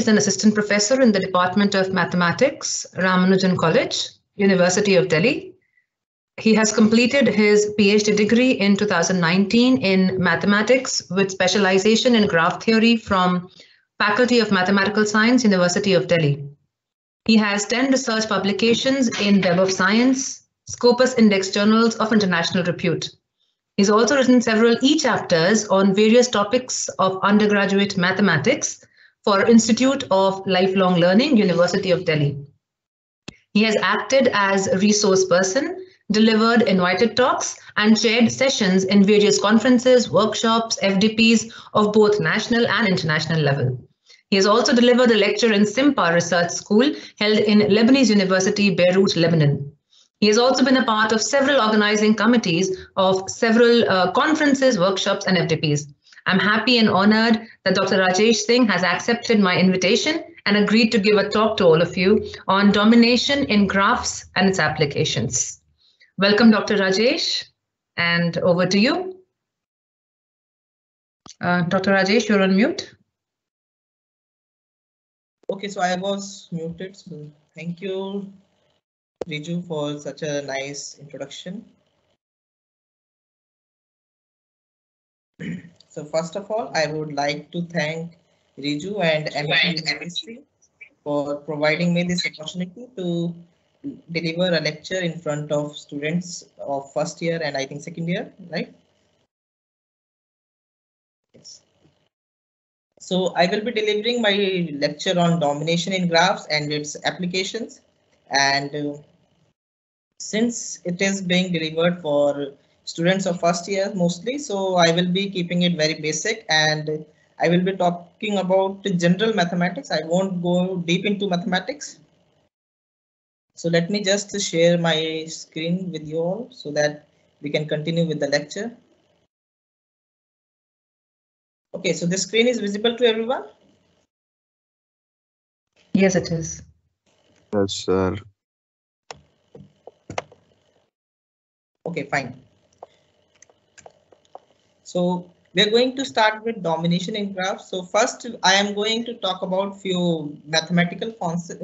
is an assistant professor in the Department of Mathematics, Ramanujan College, University of Delhi. He has completed his PhD degree in 2019 in mathematics with specialization in graph theory from Faculty of Mathematical Science, University of Delhi. He has 10 research publications in Web of Science, Scopus Index journals of international repute. He's also written several e-chapters on various topics of undergraduate mathematics for Institute of Lifelong Learning, University of Delhi. He has acted as a resource person, delivered invited talks, and chaired sessions in various conferences, workshops, FDPs of both national and international level. He has also delivered a lecture in SIMPA Research School held in Lebanese University, Beirut, Lebanon. He has also been a part of several organizing committees of several conferences, workshops, and FDPs. I'm happy and honored that Dr. Rajesh Singh has accepted my invitation and agreed to give a talk to all of you on domination in graphs and its applications. Welcome, Dr. Rajesh, and over to you. Dr. Rajesh, you're on mute. Okay, so I was muted, so thank you, Riju, for such a nice introduction. So first of all, I would like to thank Riju and MIT University for providing me this opportunity to deliver a lecture in front of students of first year and I think second year, right? Yes. So I will be delivering my lecture on domination in graphs and its applications. And since it is being delivered for students of first year mostly, so I will be keeping it very basic and I will be talking about general mathematics. I won't go deep into mathematics. So let me just share my screen with you all so that we can continue with the lecture. Okay, so the screen is visible to everyone? Yes, it is. Yes, sir. Okay, fine. So we're going to start with domination in graphs. So first, I am going to talk about few mathematical constants,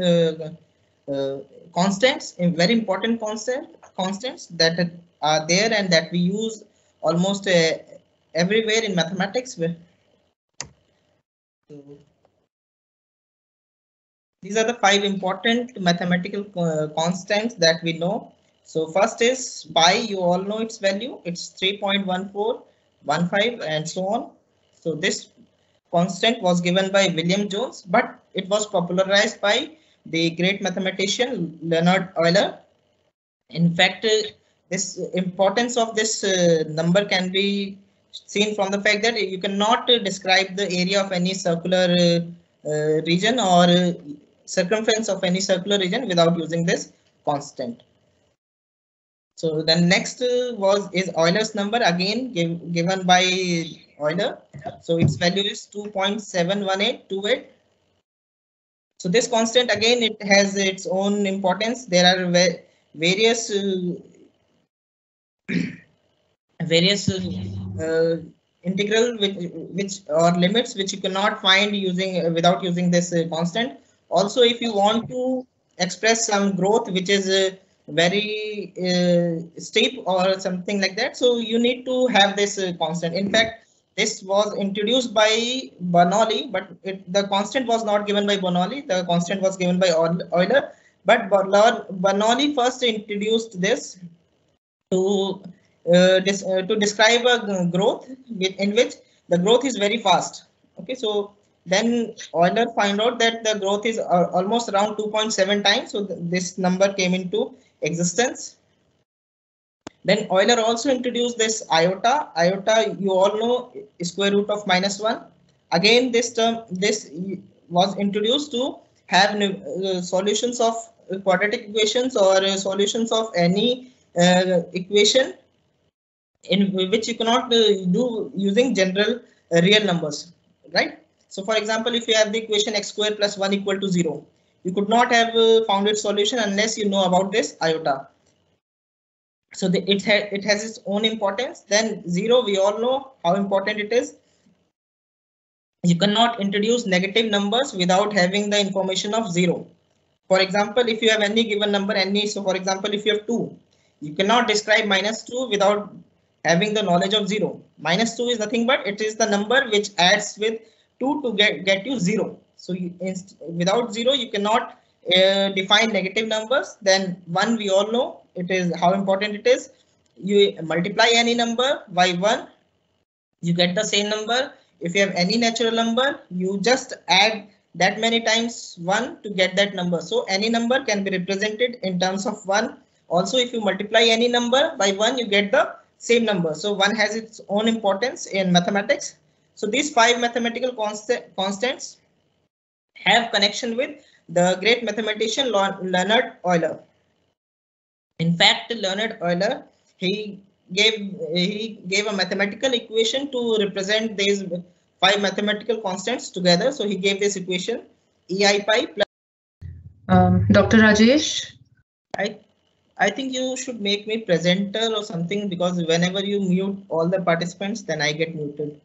very important constants that are there and that we use almost everywhere in mathematics. So these are the 5 important mathematical constants that we know. So first is pi, you all know its value, it's 3.1415 and so on. So this constant was given by William Jones, but it was popularized by the great mathematician Leonhard Euler. In fact, this importance of this number can be seen from the fact that you cannot describe the area of any circular region or circumference of any circular region without using this constant. So the next is Euler's number, again given by Euler. So its value is 2.71828. So this constant, again, it has its own importance. There are various integral which or limits which you cannot find using without using this constant. Also, if you want to express some growth which is very steep or something like that, so you need to have this constant. In fact, this was introduced by Bernoulli, but the constant was not given by Bernoulli. The constant was given by Euler. But Bernoulli first introduced this to describe a growth in which the growth is very fast. Okay, so then Euler found out that the growth is almost around 2.7 times. So this number came into existence. Then Euler also introduced this iota. Iota, you all know, square root of -1. Again, this term, this was introduced to have solutions of quadratic equations or solutions of any equation in which you cannot do using general real numbers, right? So for example, if you have the equation x square plus 1 equal to 0, you could not have found its solution unless you know about this iota. So it has its own importance. Then 0, we all know how important it is. you cannot introduce negative numbers without having the information of 0. For example, if you have any given number, so for example, if you have 2, you cannot describe -2 without having the knowledge of 0. -2 is nothing but it is the number which adds with 2 to get you 0. So without 0, you cannot define negative numbers. Then 1, we all know it is how important it is. You multiply any number by 1, you get the same number. If you have any natural number, you just add that many times 1 to get that number. So any number can be represented in terms of 1. Also, if you multiply any number by 1, you get the same number. So 1 has its own importance in mathematics. So these 5 mathematical constants have connection with the great mathematician Leonhard Euler. In fact, Leonhard Euler, he gave a mathematical equation to represent these 5 mathematical constants together. So he gave this equation EI pi plus. Dr. Rajesh, I think you should make me presenter or something, because whenever you mute all the participants, then I get muted.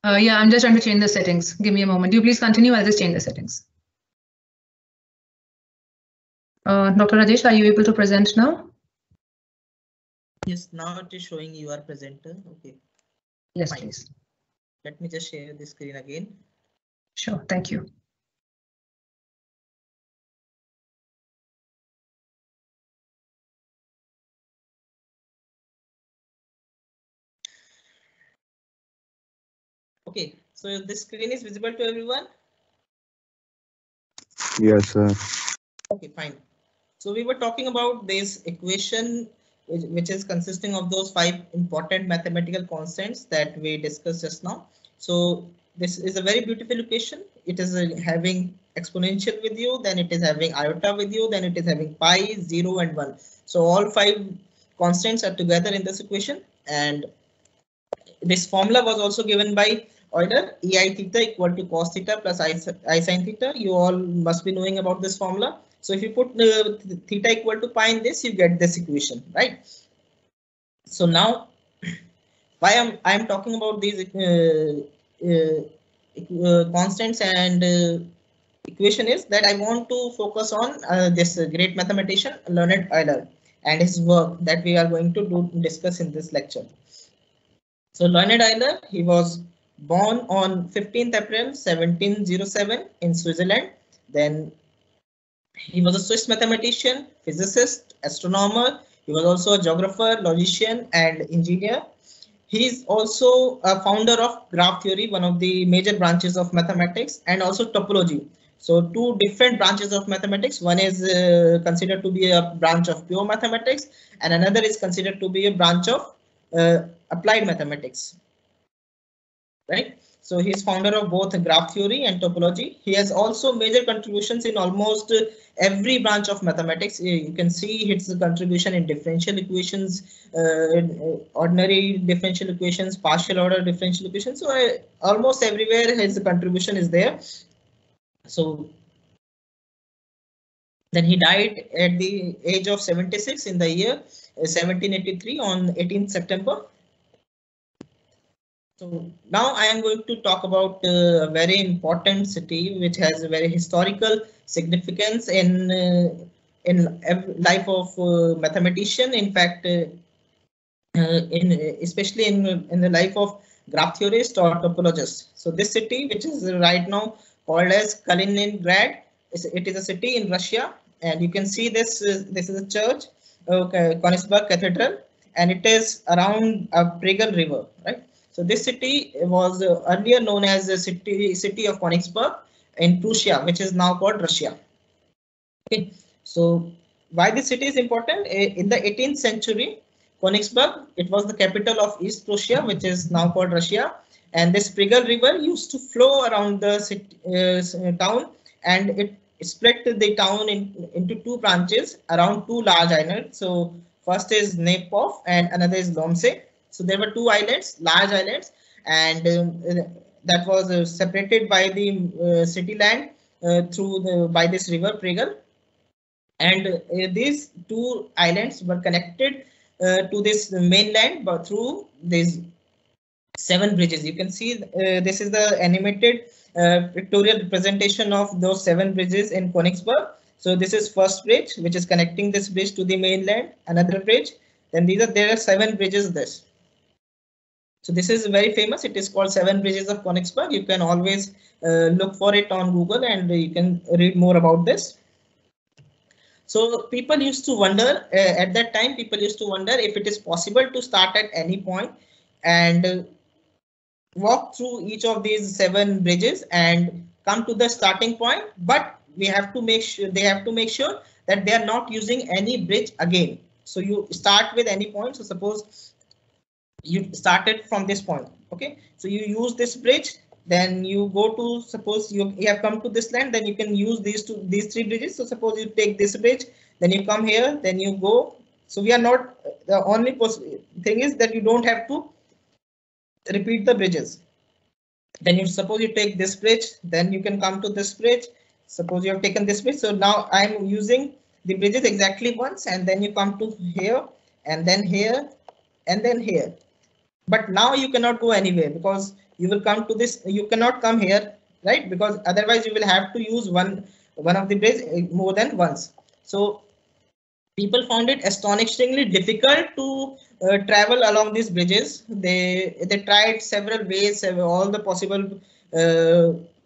Yeah, I'm just trying to change the settings. Give me a moment. You please continue. I'll just change the settings. Dr. Rajesh, are you able to present now? Yes, now it is showing you are presenter. Okay. Yes, fine. please. Let me just share the screen again. Sure, thank you. Okay, so this screen is visible to everyone? Yes, sir. Okay, fine. So we were talking about this equation, which is consisting of those 5 important mathematical constants that we discussed just now. So this is a very beautiful equation. It is having exponential with you, then it is having iota with you, then it is having pi, 0 and 1. So all 5 constants are together in this equation, and this formula was also given by Euler, EI theta equal to cos theta plus I sin theta. You all must be knowing about this formula. So if you put theta equal to pi in this, you get this equation, right? So now, why I am talking about these constants and equation is that I want to focus on this great mathematician Leonhard Euler and his work that we are going to discuss in this lecture. So Leonhard Euler, he was born on 15th April 1707 in Switzerland. Then he was a Swiss mathematician, physicist, astronomer. He was also a geographer, logician, and engineer. He is also a founder of graph theory, one of the major branches of mathematics, and also topology. So 2 different branches of mathematics. One is considered to be a branch of pure mathematics, and another is considered to be a branch of applied mathematics. Right. So he is founder of both graph theory and topology. He has also major contributions in almost every branch of mathematics. You can see his contribution in differential equations, ordinary differential equations, partial order differential equations. So almost everywhere his contribution is there. So then he died at the age of 76 in the year 1783 on 18th September. So now I am going to talk about a very important city which has a very historical significance in life of mathematician. In fact, especially in the life of graph theorist or topologist. So this city, which is right now called as Kaliningrad, it is a city in Russia, and you can see this. This is a church, Königsberg Cathedral, and it is around a Pregel River, right? So this city was earlier known as the city of Königsberg in Prussia, which is now called Russia. Okay, so why this city is important? In the 18th century, Königsberg, it was the capital of East Prussia, which is now called Russia, and this Pregel River used to flow around the city, town, and it split the town into 2 branches around 2 large islands. So first is Nepov and another is Lomse. So there were 2 islands, large islands, and that was separated by the city land by this river Pregel. And these 2 islands were connected to this mainland but through this 7 bridges. You can see this is the animated pictorial representation of those 7 bridges in Königsberg. So this is first bridge, which is connecting this bridge to the mainland, another bridge. Then there are 7 bridges this. So this is very famous. It is called 7 Bridges of Königsberg. You can always look for it on Google and you can read more about this. So people used to wonder at that time, people used to wonder if it is possible to start at any point and walk through each of these 7 bridges and come to the starting point. But we have to make sure they have to make sure that they are not using any bridge again. So you start with any point. So suppose you started from this point. OK, so you use this bridge. Then you go to, suppose you have come to this land, then you can use these 3 bridges. So suppose you take this bridge, then you come here, then you go. So we are not, the only thing is that you don't have to repeat the bridges. Then you suppose you take this bridge, then you can come to this bridge. Suppose you have taken this bridge. So now I'm using the bridges exactly once, and then you come to here, and then here, and then here. But now you cannot go anywhere because you will come to this. You cannot come here, right? Because otherwise you will have to use one of the bridge more than once. So people found it astonishingly difficult to travel along these bridges. They tried several ways, all the possible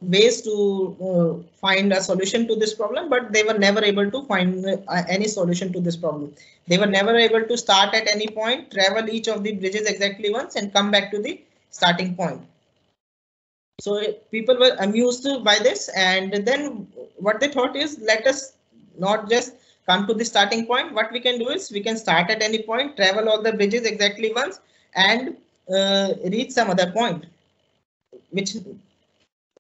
ways to find a solution to this problem, but they were never able to find any solution to this problem. They were never able to start at any point, travel each of the bridges exactly once, and come back to the starting point. So people were amused by this, and then what they thought is, let us not just come to the starting point. What we can do is we can start at any point, travel all the bridges exactly once, and reach some other point.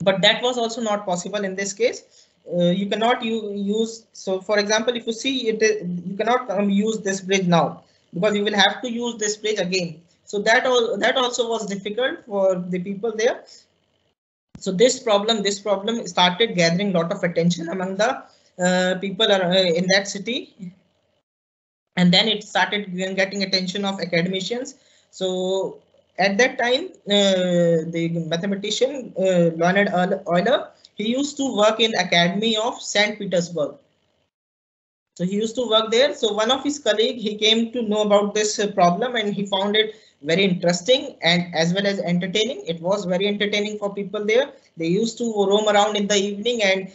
But that was also not possible in this case. You cannot use. So, for example, if you see it, you cannot use this bridge now because you will have to use this bridge again. So that also was difficult for the people there. So this problem started gathering a lot of attention among the people in that city, and then it started getting attention of academicians. So at that time, the mathematician Leonhard Euler, he used to work in Academy of St. Petersburg. So he used to work there. So one of his colleagues, he came to know about this problem, and he found it very interesting and as well as entertaining. It was very entertaining for people there. They used to roam around in the evening and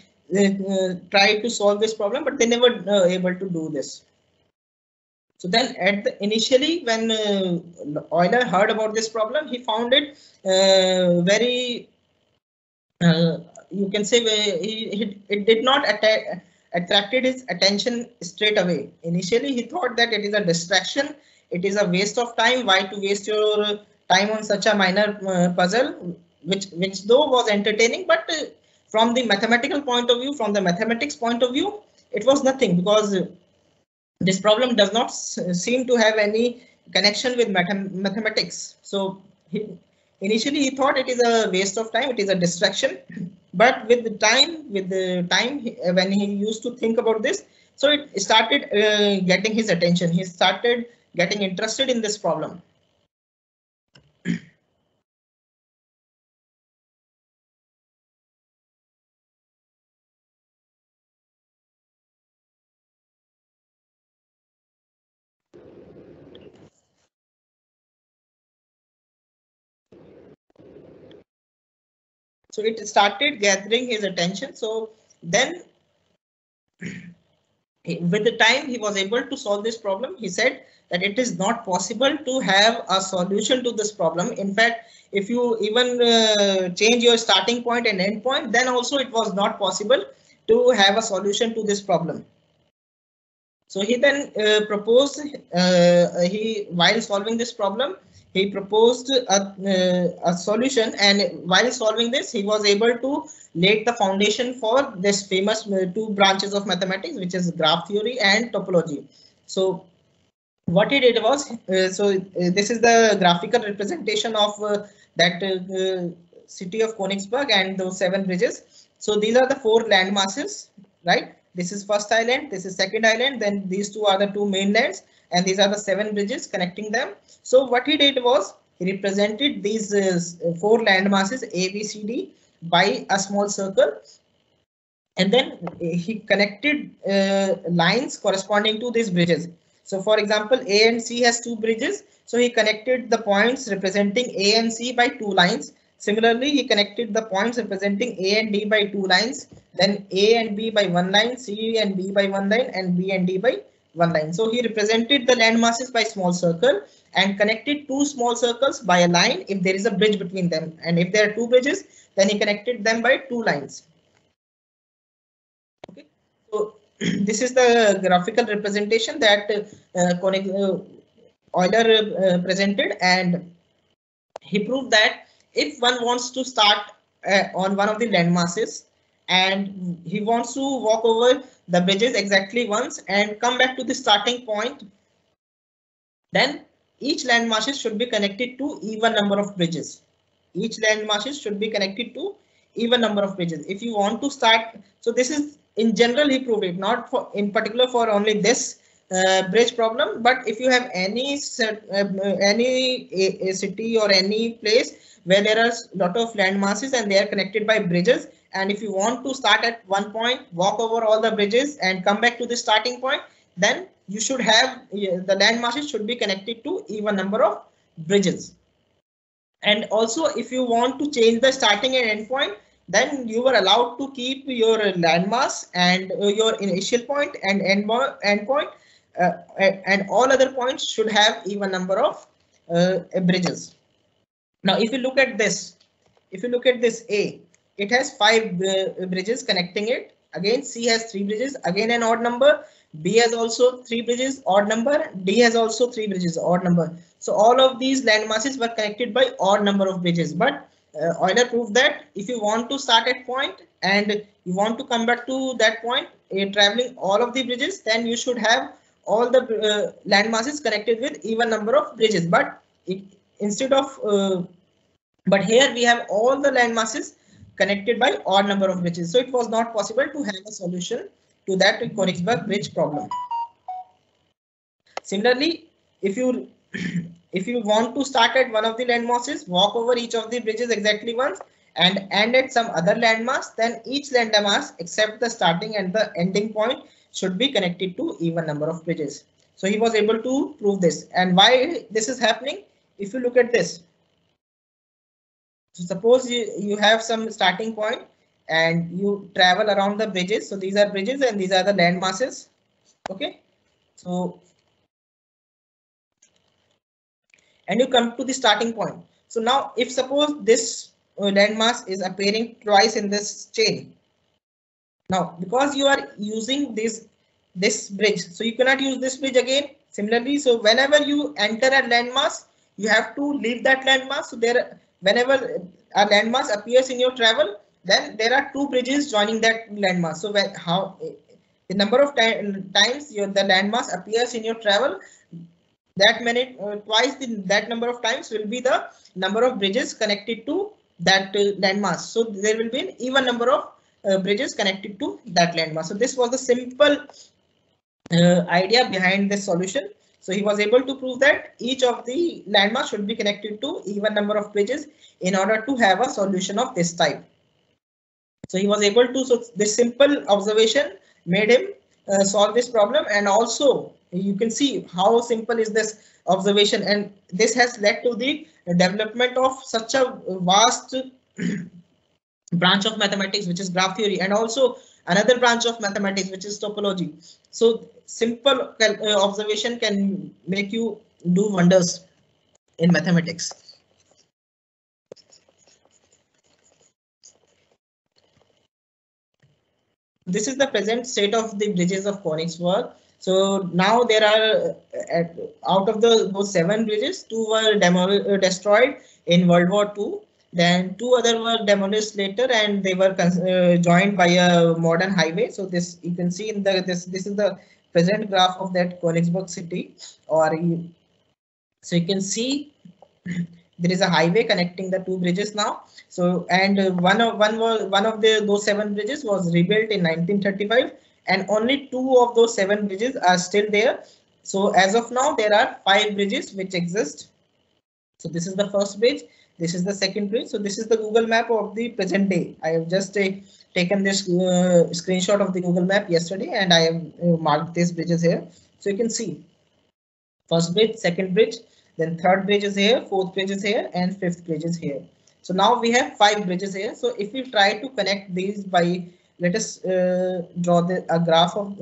try to solve this problem, but they never able to do this. So then initially when Euler heard about this problem, he found it very, you can say it did not attracted his attention straight away. Initially, he thought that it is a distraction. It is a waste of time. Why to waste your time on such a minor puzzle, which though was entertaining, but from the mathematical point of view, from the mathematics point of view, it was nothing because this problem does not seem to have any connection with mathematics. So initially he thought it is a waste of time. It is a distraction. But with the time when he used to think about this, so it started getting his attention. He started getting interested in this problem. So it started gathering his attention. So then with the time he was able to solve this problem, he said that it is not possible to have a solution to this problem. In fact, if you even change your starting point and end point, then also it was not possible to have a solution to this problem. So he then proposed, while solving this problem, he proposed a solution, and while solving this, he was able to lay the foundation for this famous 2 branches of mathematics, which is graph theory and topology. So what he did was, this is the graphical representation of that city of Königsberg and those 7 bridges. So these are the 4 land masses, right? This is first island, this is second island, then these 2 are the 2 mainlands, and these are the 7 bridges connecting them. So what he did was, he represented these 4 land masses A, B, C, D by a small circle, and then he connected lines corresponding to these bridges. So for example, A and C has 2 bridges, so he connected the points representing A and C by 2 lines. Similarly, he connected the points representing A and D by 2 lines, then A and B by 1 line, C and B by 1 line, and B and D by 1 line. So he represented the land masses by small circle and connected 2 small circles by a line if there is a bridge between them, and if there are 2 bridges, then he connected them by 2 lines. Okay, so this is the graphical representation that Euler presented, and he proved that if one wants to start on one of the land masses and he wants to walk over the bridges exactly once and come back to the starting point, then each land masses should be connected to even number of bridges. Each land masses should be connected to even number of bridges. If you want to start, so this is in general he proved it, not for in particular for only this bridge problem, but if you have any city or any place where there are a lot of land masses and they are connected by bridges, and if you want to start at one point, walk over all the bridges and come back to the starting point, then you should have the land masses should be connected to even number of bridges. And also, if you want to change the starting and end point, then you were allowed to keep your landmass and your initial point and end point, and all other points should have even number of bridges. Now, if you look at this, A, it has 5 bridges connecting it. Again, C has 3 bridges, again an odd number. B has also 3 bridges, odd number. D has also 3 bridges, odd number. So all of these land masses were connected by odd number of bridges. But Euler proved that if you want to start at point and you want to come back to that point, traveling all of the bridges, then you should have all the land masses connected with even number of bridges. But instead of but here we have all the land masses connected by odd number of bridges. So it was not possible to have a solution to that Königsberg bridge problem. Similarly, if you want to start at one of the land masses, walk over each of the bridges exactly once and end at some other landmass, then each landmass except the starting and the ending point should be connected to even number of bridges. So he was able to prove this. And why this is happening? If you look at this, so suppose you have some starting point and you travel around the bridges. So these are bridges and these are the land masses. Okay, so and you come to the starting point. So now if suppose this landmass is appearing twice in this chain. Now because you are using this bridge, so you cannot use this bridge again. Similarly, so whenever you enter a landmass, you have to leave that landmass. So whenever a landmass appears in your travel, then there are 2 bridges joining that landmass. So the number of times the landmass appears in your travel, that many twice that number of times will be the number of bridges connected to that landmass. So there will be an even number of bridges connected to that landmass. So this was the simple idea behind this solution. So he was able to prove that each of the landmass should be connected to even number of bridges in order to have a solution of this type. So he was able to, so this simple observation made him solve this problem. And also you can see how simple is this observation, and this has led to the development of such a vast branch of mathematics, which is graph theory, and also another branch of mathematics, which is topology. So simple observation can make you do wonders in mathematics. This is the present state of the bridges of Königsberg. So now there are out of those 7 bridges, 2 were destroyed in World War II. Then 2 other were demolished later, and they were joined by a modern highway. So this you can see in this is the present graph of that Königsberg city. So you can see there is a highway connecting the 2 bridges now. So and one of those 7 bridges was rebuilt in 1935, and only 2 of those 7 bridges are still there. So as of now, there are 5 bridges which exist So this is the first bridge. This is the second bridge. So this is the Google map of the present day. I have just taken this screenshot of the Google map yesterday, and I have marked these bridges here. So you can see first bridge, second bridge, then third bridge is here, fourth bridge is here, and fifth bridge is here. So now we have 5 bridges here. So if we try to connect these by, let us draw a graph of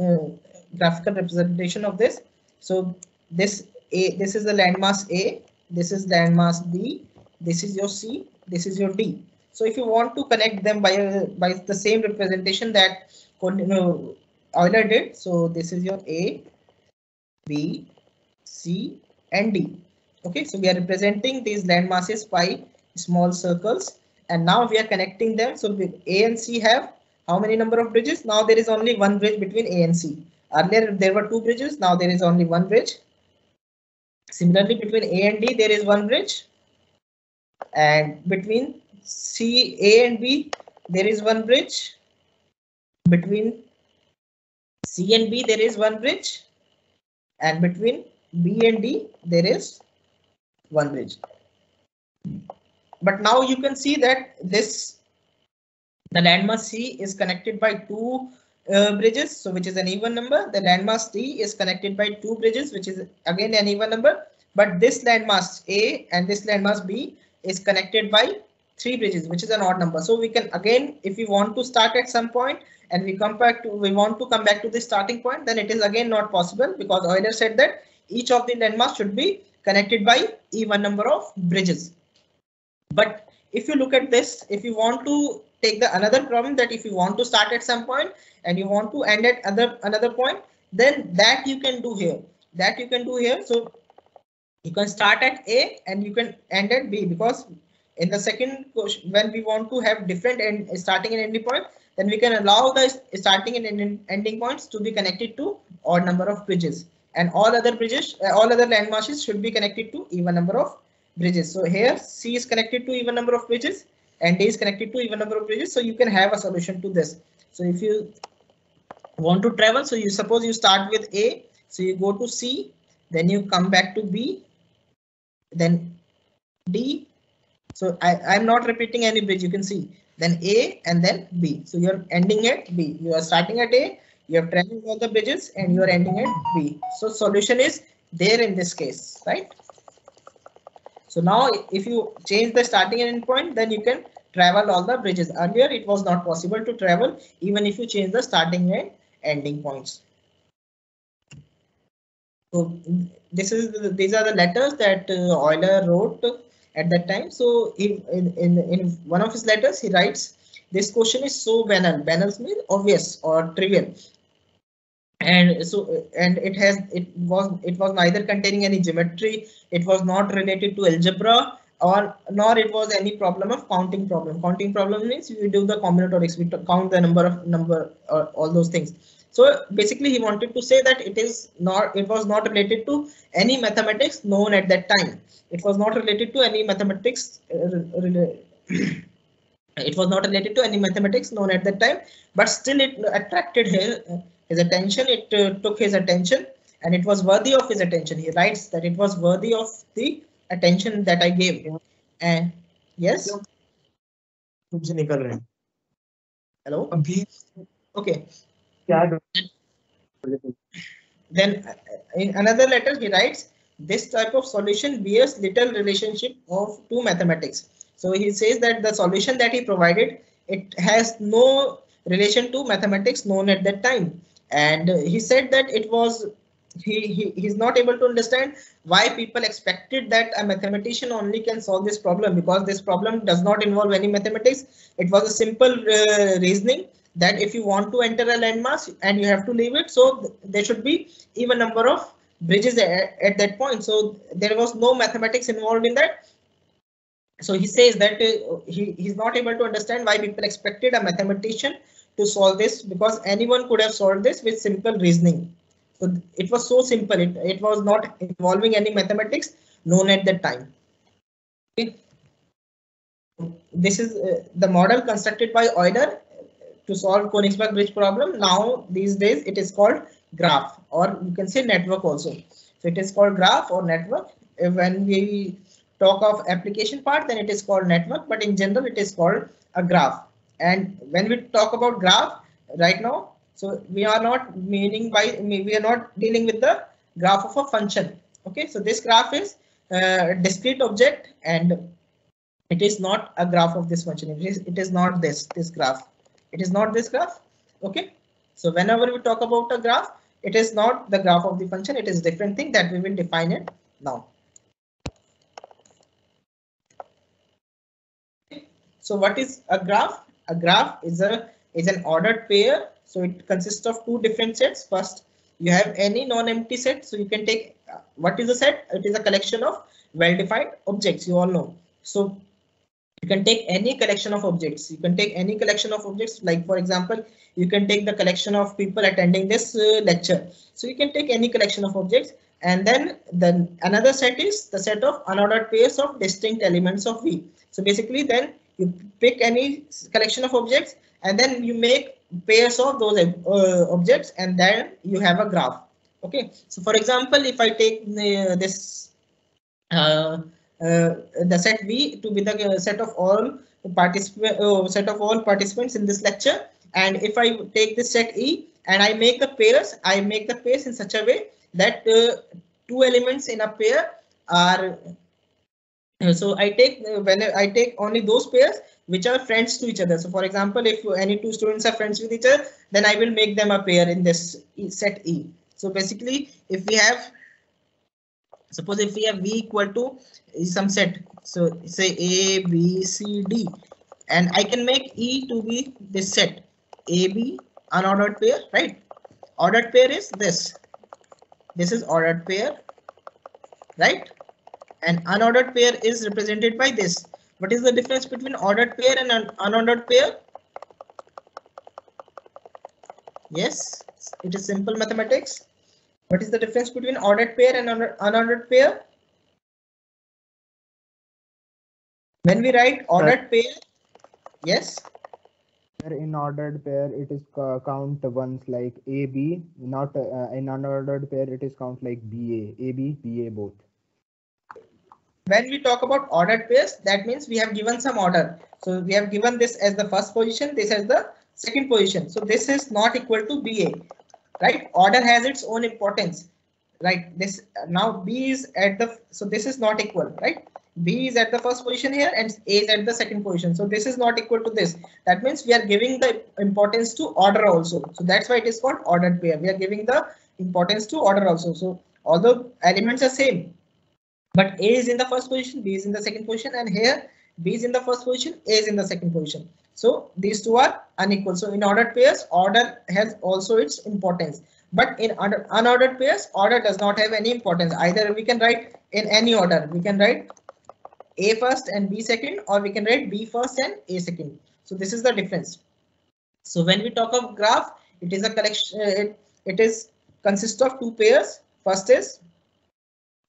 graphical representation of this. So this is the landmass A, this is landmass B, this is your C, this is your D. So if you want to connect them by the same representation that Euler did, so this is your A, B, C, and D. Okay, so we are representing these landmasses by small circles, and now we are connecting them. So A and C have how many number of bridges? Now there is only one bridge between A and C. Earlier there were 2 bridges, now there is only one bridge. Similarly, between A and D there is one bridge, and between A and B there is one bridge. Between C and B there is one bridge, and between B and D there is one bridge. But now you can see that the landmass C is connected by 2 bridges, so which is an even number. The landmass D is connected by 2 bridges, which is again an even number. But this landmass A and this landmass B is connected by 3 bridges, which is an odd number. So we can again, if we want to start at some point and we want to come back to the starting point, then it is again not possible, because Euler said that each of the landmass should be connected by even number of bridges. But if you look at this, if you want to take the another problem, that if you want to start at some point and you want to end at another point, then that you can do here. So you can start at A and you can end at B, because in the second question, when we want to have different starting and ending point, then we can allow the starting and ending points to be connected to odd number of bridges, and all other landmasses should be connected to even number of bridges. So here C is connected to even number of bridges and D is connected to even number of bridges. So you can have a solution to this. So if you want to travel, so you suppose you start with A, so you go to C, then you come back to B, then D. So I'm not repeating any bridge, you can see, then A and then B. So you're ending at B. You are starting at A, you have traveled all the bridges, and you are ending at B. So solution is there in this case, right? So now if you change the starting and end point, then you can travel all the bridges. Earlier it was not possible to travel even if you change the starting and ending points. So these are the letters that Euler wrote at that time. So in one of his letters he writes, this question is so banal. Banal means obvious or trivial. And so, and it was neither containing any geometry, it was not related to algebra, nor it was any problem of counting problem. Counting problem means you do the combinatorics, we count the number all those things. So basically he wanted to say that it was not related to any mathematics known at that time. It was not related to any mathematics it was not related to any mathematics known at that time, but still it attracted his attention. It took his attention, and it was worthy of his attention. He writes that it was worthy of the attention that I gave him. And yes, hello. Okay. Then in another letter he writes, this type of solution bears little relationship to mathematics. So he says that the solution that he provided, it has no relation to mathematics known at that time. And he said that it was, he's not able to understand why people expected that a mathematician only can solve this problem, because this problem does not involve any mathematics. It was a simple reasoning that if you want to enter a landmass and you have to leave it, so there should be even number of bridges at that point. So there was no mathematics involved in that. So he says that he's not able to understand why people expected a mathematician to solve this, because anyone could have solved this with simple reasoning. So it was so simple. It was not involving any mathematics known at that time. Okay. This is the model constructed by Euler to solve Königsberg bridge problem. Now these days it is called graph, or you can say network also. So it is called graph or network. When we talk of application part, then it is called network, but in general it is called a graph. And when we talk about graph right now, so we are not dealing with the graph of a function. Okay, so this graph is a discrete object and it is not a graph of this function. It is not this graph. It is not this graph. Okay, so whenever we talk about a graph, it is not the graph of the function. It is a different thing that we will define it now. So what is a graph? A graph is an ordered pair. So it consists of two different sets. First, you have any non-empty set. So you can take what is a set? It is a collection of well-defined objects. You all know. So you can take any collection of objects. You can take any collection of objects. Like for example, you can take the collection of people attending this lecture. So you can take any collection of objects. And then another set is the set of unordered pairs of distinct elements of V. So basically then you pick any collection of objects and then you make pairs of those objects and then you have a graph. Okay, so for example, if I take the set V to be the set of all participants in this lecture, and if I take this set E and I make the pairs in such a way that two elements in a pair are. So I take when I take only those pairs which are friends to each other. So for example, if any two students are friends with each other, then I will make them a pair in this set E. So basically, if we have, suppose if we have V equal to some set, so say A, B, C, D, and I can make E to be this set A, B, unordered pair, right? Ordered pair is this. This is ordered pair, right? And unordered pair is represented by this. What is the difference between ordered pair and unordered pair? Yes, it is simple mathematics. What is the difference between ordered pair and unordered pair? When we write ordered pair, yes. In ordered pair, it is count ones like A, B. Not in unordered pair, it is count like B, A, B, B, A both. When we talk about ordered pairs, that means we have given some order. So we have given this as the first position, this as the second position. So this is not equal to BA, right? Order has its own importance, right? This now B is at the, so this is not equal, right? B is at the first position here and A is at the second position. So this is not equal to this. That means we are giving the importance to order also. So that's why it is called ordered pair. We are giving the importance to order also. So although elements are same, but A is in the first position, B is in the second position, and here B is in the first position, A is in the second position. So these two are unequal. So in ordered pairs, order has also its importance. But in unordered pairs, order does not have any importance. Either we can write in any order. We can write A first and B second, or we can write B first and A second. So this is the difference. So when we talk of graph, it is a collection. It is consists of two pairs. First is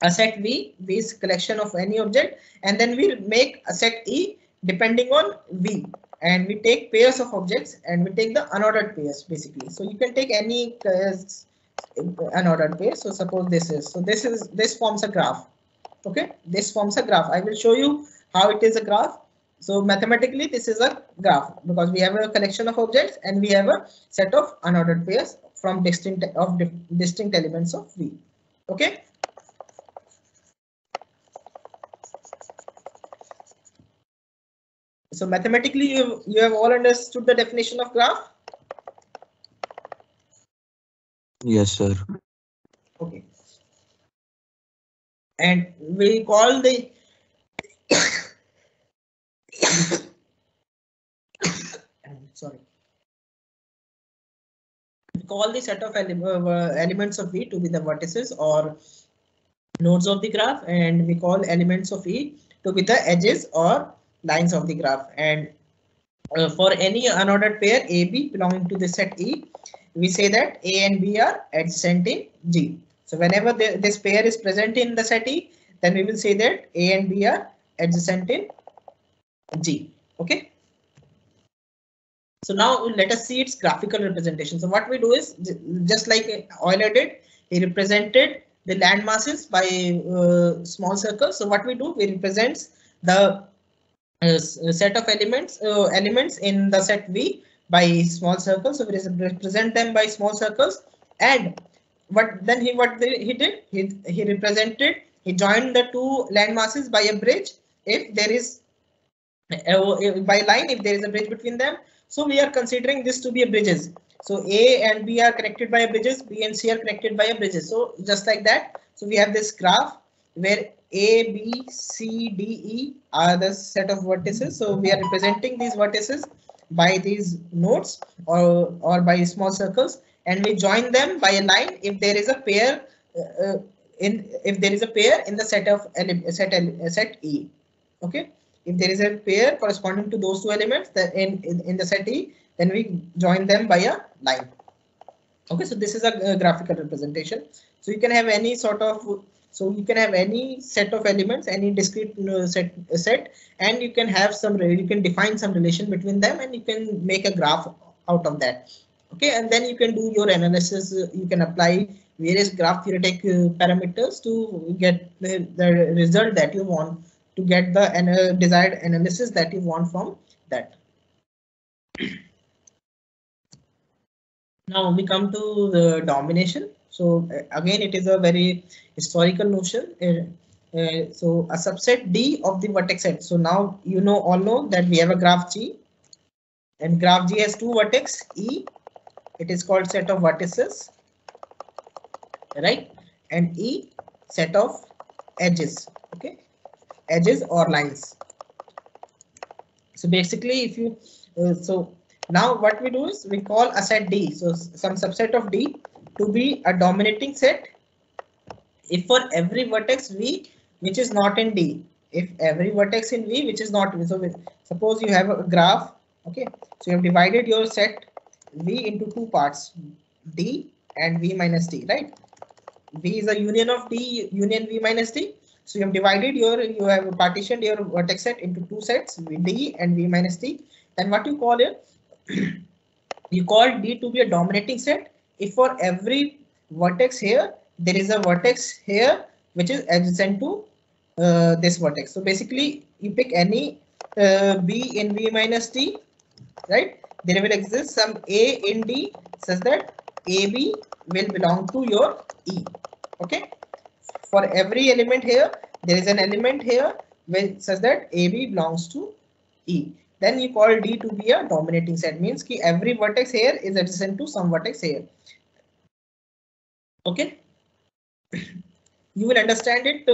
a set V, V is collection of any object, and then we make a set E depending on V, and we take pairs of objects and we take the unordered pairs basically. So you can take any unordered pair. So suppose this is, so this forms a graph. Okay, this forms a graph. I will show you how it is a graph. So mathematically this is a graph because we have a collection of objects and we have a set of unordered pairs from distinct elements of V. Okay. So mathematically, you have all understood the definition of graph? Yes, sir. Okay. And we call the sorry. We call the set of elements of V to be the vertices or nodes of the graph, and we call elements of E to be the edges or lines of the graph. And for any unordered pair AB belonging to the set E, we say that A and B are adjacent in G. So whenever this pair is present in the set E, then we will say that A and B are adjacent in G. Okay. So now let us see its graphical representation. So what we do is just like Euler did, he represented the land masses by small circles. So what we do, we represent the set of elements in the set V by small circles. So we represent them by small circles. And what he did, he represented, he joined the two land masses by a bridge if there is by line, if there is a bridge between them. So we are considering this to be a bridges. So A and B are connected by a bridges, B and C are connected by a bridges. So just like that. So we have this graph where A, B, C, D, E are the set of vertices. So we are representing these vertices by these nodes or by small circles, and we join them by a line if there is a pair in the set of set E. Okay, if there is a pair corresponding to those two elements that in the set E, then we join them by a line. Okay, so this is a graphical representation. So you can have any sort of, so you can have any set of elements, any discrete set, and you can have some, you can define some relation between them, and you can make a graph out of that. Okay, and then you can do your analysis. You can apply various graph theoretic parameters to get the result that you want, to get the desired analysis that you want from that. Now we come to the domination. So again, it is a very historical notion. So a subset D of the vertex set. So now you all know that we have a graph G, and graph G has two vertex E. It is called set of vertices, right? And E, set of edges. Okay, edges or lines. So basically, if you so now what we do is we call a set D, so some subset of D, to be a dominating set if for every vertex V which is not in D. If every vertex in V which is not, so suppose you have a graph. Okay, so you have divided your set V into two parts, D and V minus D, right? V is a union of D union V minus D. So you have divided you have partitioned your vertex set into two sets, D and V minus D. Then what you call it? You call D to be a dominating set if for every vertex here there is a vertex here which is adjacent to this vertex. So basically you pick any B in V minus D, right? There will exist some A in D such that AB will belong to your E. Okay, for every element here there is an element here such that AB belongs to E. Then you call D to be a dominating set, means ki every vertex here is adjacent to some vertex here. Okay, you will understand it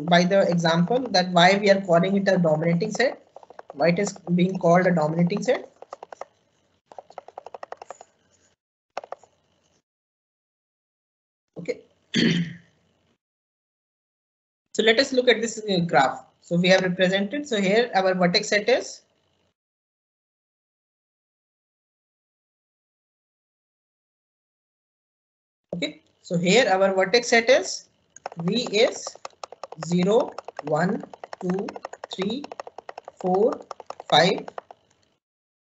by the example that why we are calling it a dominating set, why it is being called a dominating set. Okay, so let us look at this graph. So we have represented, so here our vertex set is okay. So here our vertex set is V is 0, 1, 2, 3, 4, 5,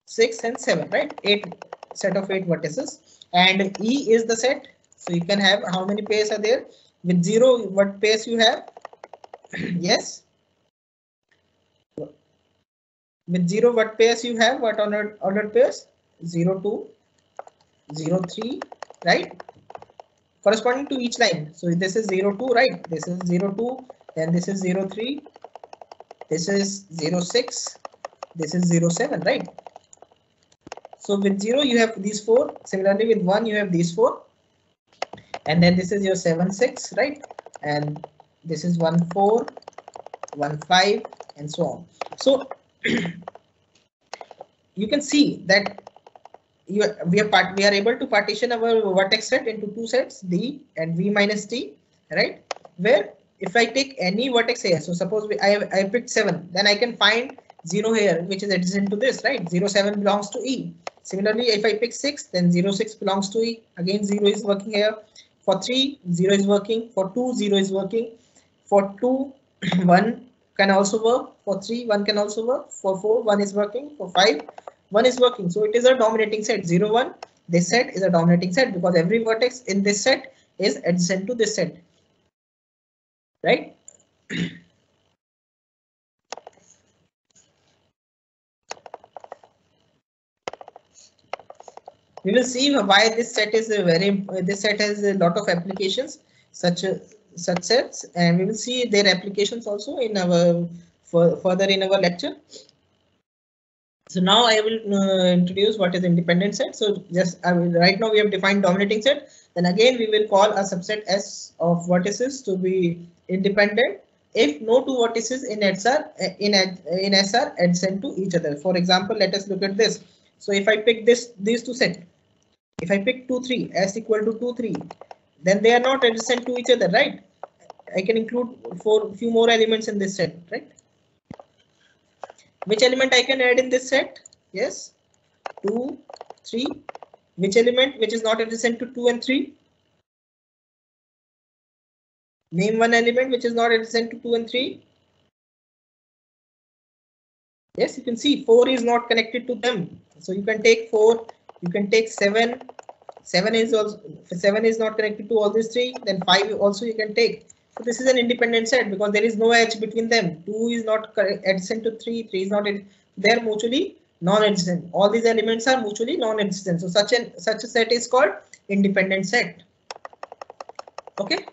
6 and 7, right? 8 set of 8 vertices, and E is the set. So you can have how many pairs are there? With 0, what pairs you have? Yes. With 0, what pairs you have? What ordered pairs? 0, 2, 0, 3, right? Corresponding to each line. So this is 0, 2, right? This is 0, 2, then this is 0, 3, this is 0, 6, this is 0, 7, right? So with 0 you have these 4. Similarly with 1 you have these 4. And then this is your 7, 6, right? And this is 1, 4, 1, 5, and so on. So you can see that we are able to partition our vertex set into two sets, D and V minus D, right? Where if I take any vertex here, so suppose I picked 7, then I can find 0 here, which is adjacent to this, right? 0, 7 belongs to E. Similarly, if I pick 6, then 0, 6 belongs to E. Again, 0 is working here. For 3, 0 is working. For 2, 0 is working. For 2, 1 can also work. For 3, 1 can also work. For 4, 1 is working. For 5, 1 is working. So it is a dominating set. 0, 1. This set is a dominating set because every vertex in this set is adjacent to this set. right? We will see why this set is a this set has a lot of applications, such sets, and we will see their applications also in our further in our lecture. So now I will introduce what is independent set. So just right now we have defined dominating set. Then again we will call a subset S of vertices to be independent if no two vertices in S are adjacent to each other. For example, let us look at this. So if I pick these two sets, if I pick 2, 3, S equal to 2, 3, then they are not adjacent to each other, right? I can include few more elements in this set, right? Which element I can add in this set? Yes, 2, 3. Which element which is not adjacent to 2 and 3? Name one element which is not adjacent to 2 and 3. Yes, you can see 4 is not connected to them. So you can take 4, you can take 7. 7 is not connected to all these 3. Then 5 also you can take. So this is an independent set because there is no edge between them. 2 is not adjacent to 3. 3 is not. They are mutually non-adjacent. All these elements are mutually non-adjacent. So such a set is called independent set. Okay.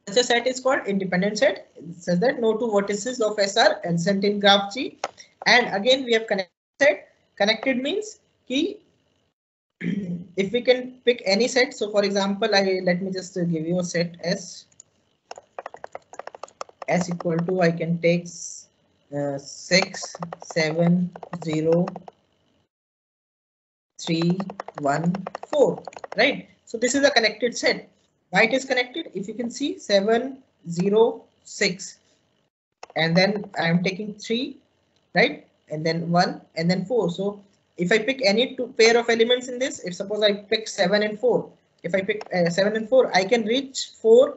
Such a set is called independent set. It says that no two vertices of S are adjacent in graph G. And again we have connected set. Connected means key. If we can pick any set, so for example, let me just give you a set S equal to, I can take 6, 7, 0, 3, 1, 4, right? So this is a connected set. Why it is connected? If you can see 7, 0, 6, and then I am taking 3, right? And then 1 and then 4. So if I pick any two pair of elements in this, if suppose I pick 7 and 4, if I pick 7 and 4, I can reach from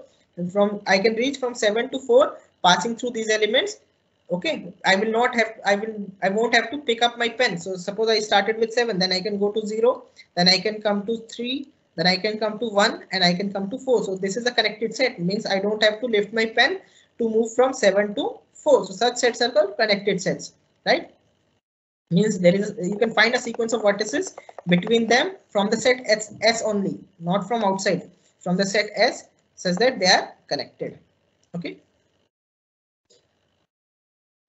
7 to 4 passing through these elements. Okay, I won't have to pick up my pen. So suppose I started with 7, then I can go to 0, then I can come to 3, then I can come to 1, and I can come to 4. So this is a connected set, means I don't have to lift my pen to move from 7 to 4. So such sets are called connected sets, right? Means you can find a sequence of vertices between them from the set S only, not from outside, from the set S, such that they are connected. Okay.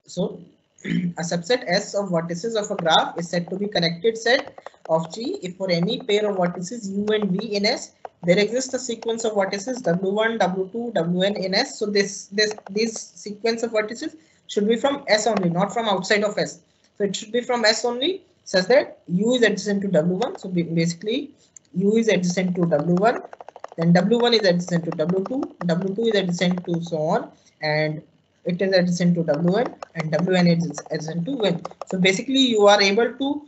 So a subset S of vertices of a graph is said to be connected set of G if for any pair of vertices U and V in S there exists a sequence of vertices W1, W2, Wn in S. So this sequence of vertices should be from S only, not from outside of S. So it should be from S only, such that U is adjacent to W1. So basically U is adjacent to W1, then W1 is adjacent to W2, W2 is adjacent to so on, and it is adjacent to Wn, and Wn is adjacent to N. So basically you are able to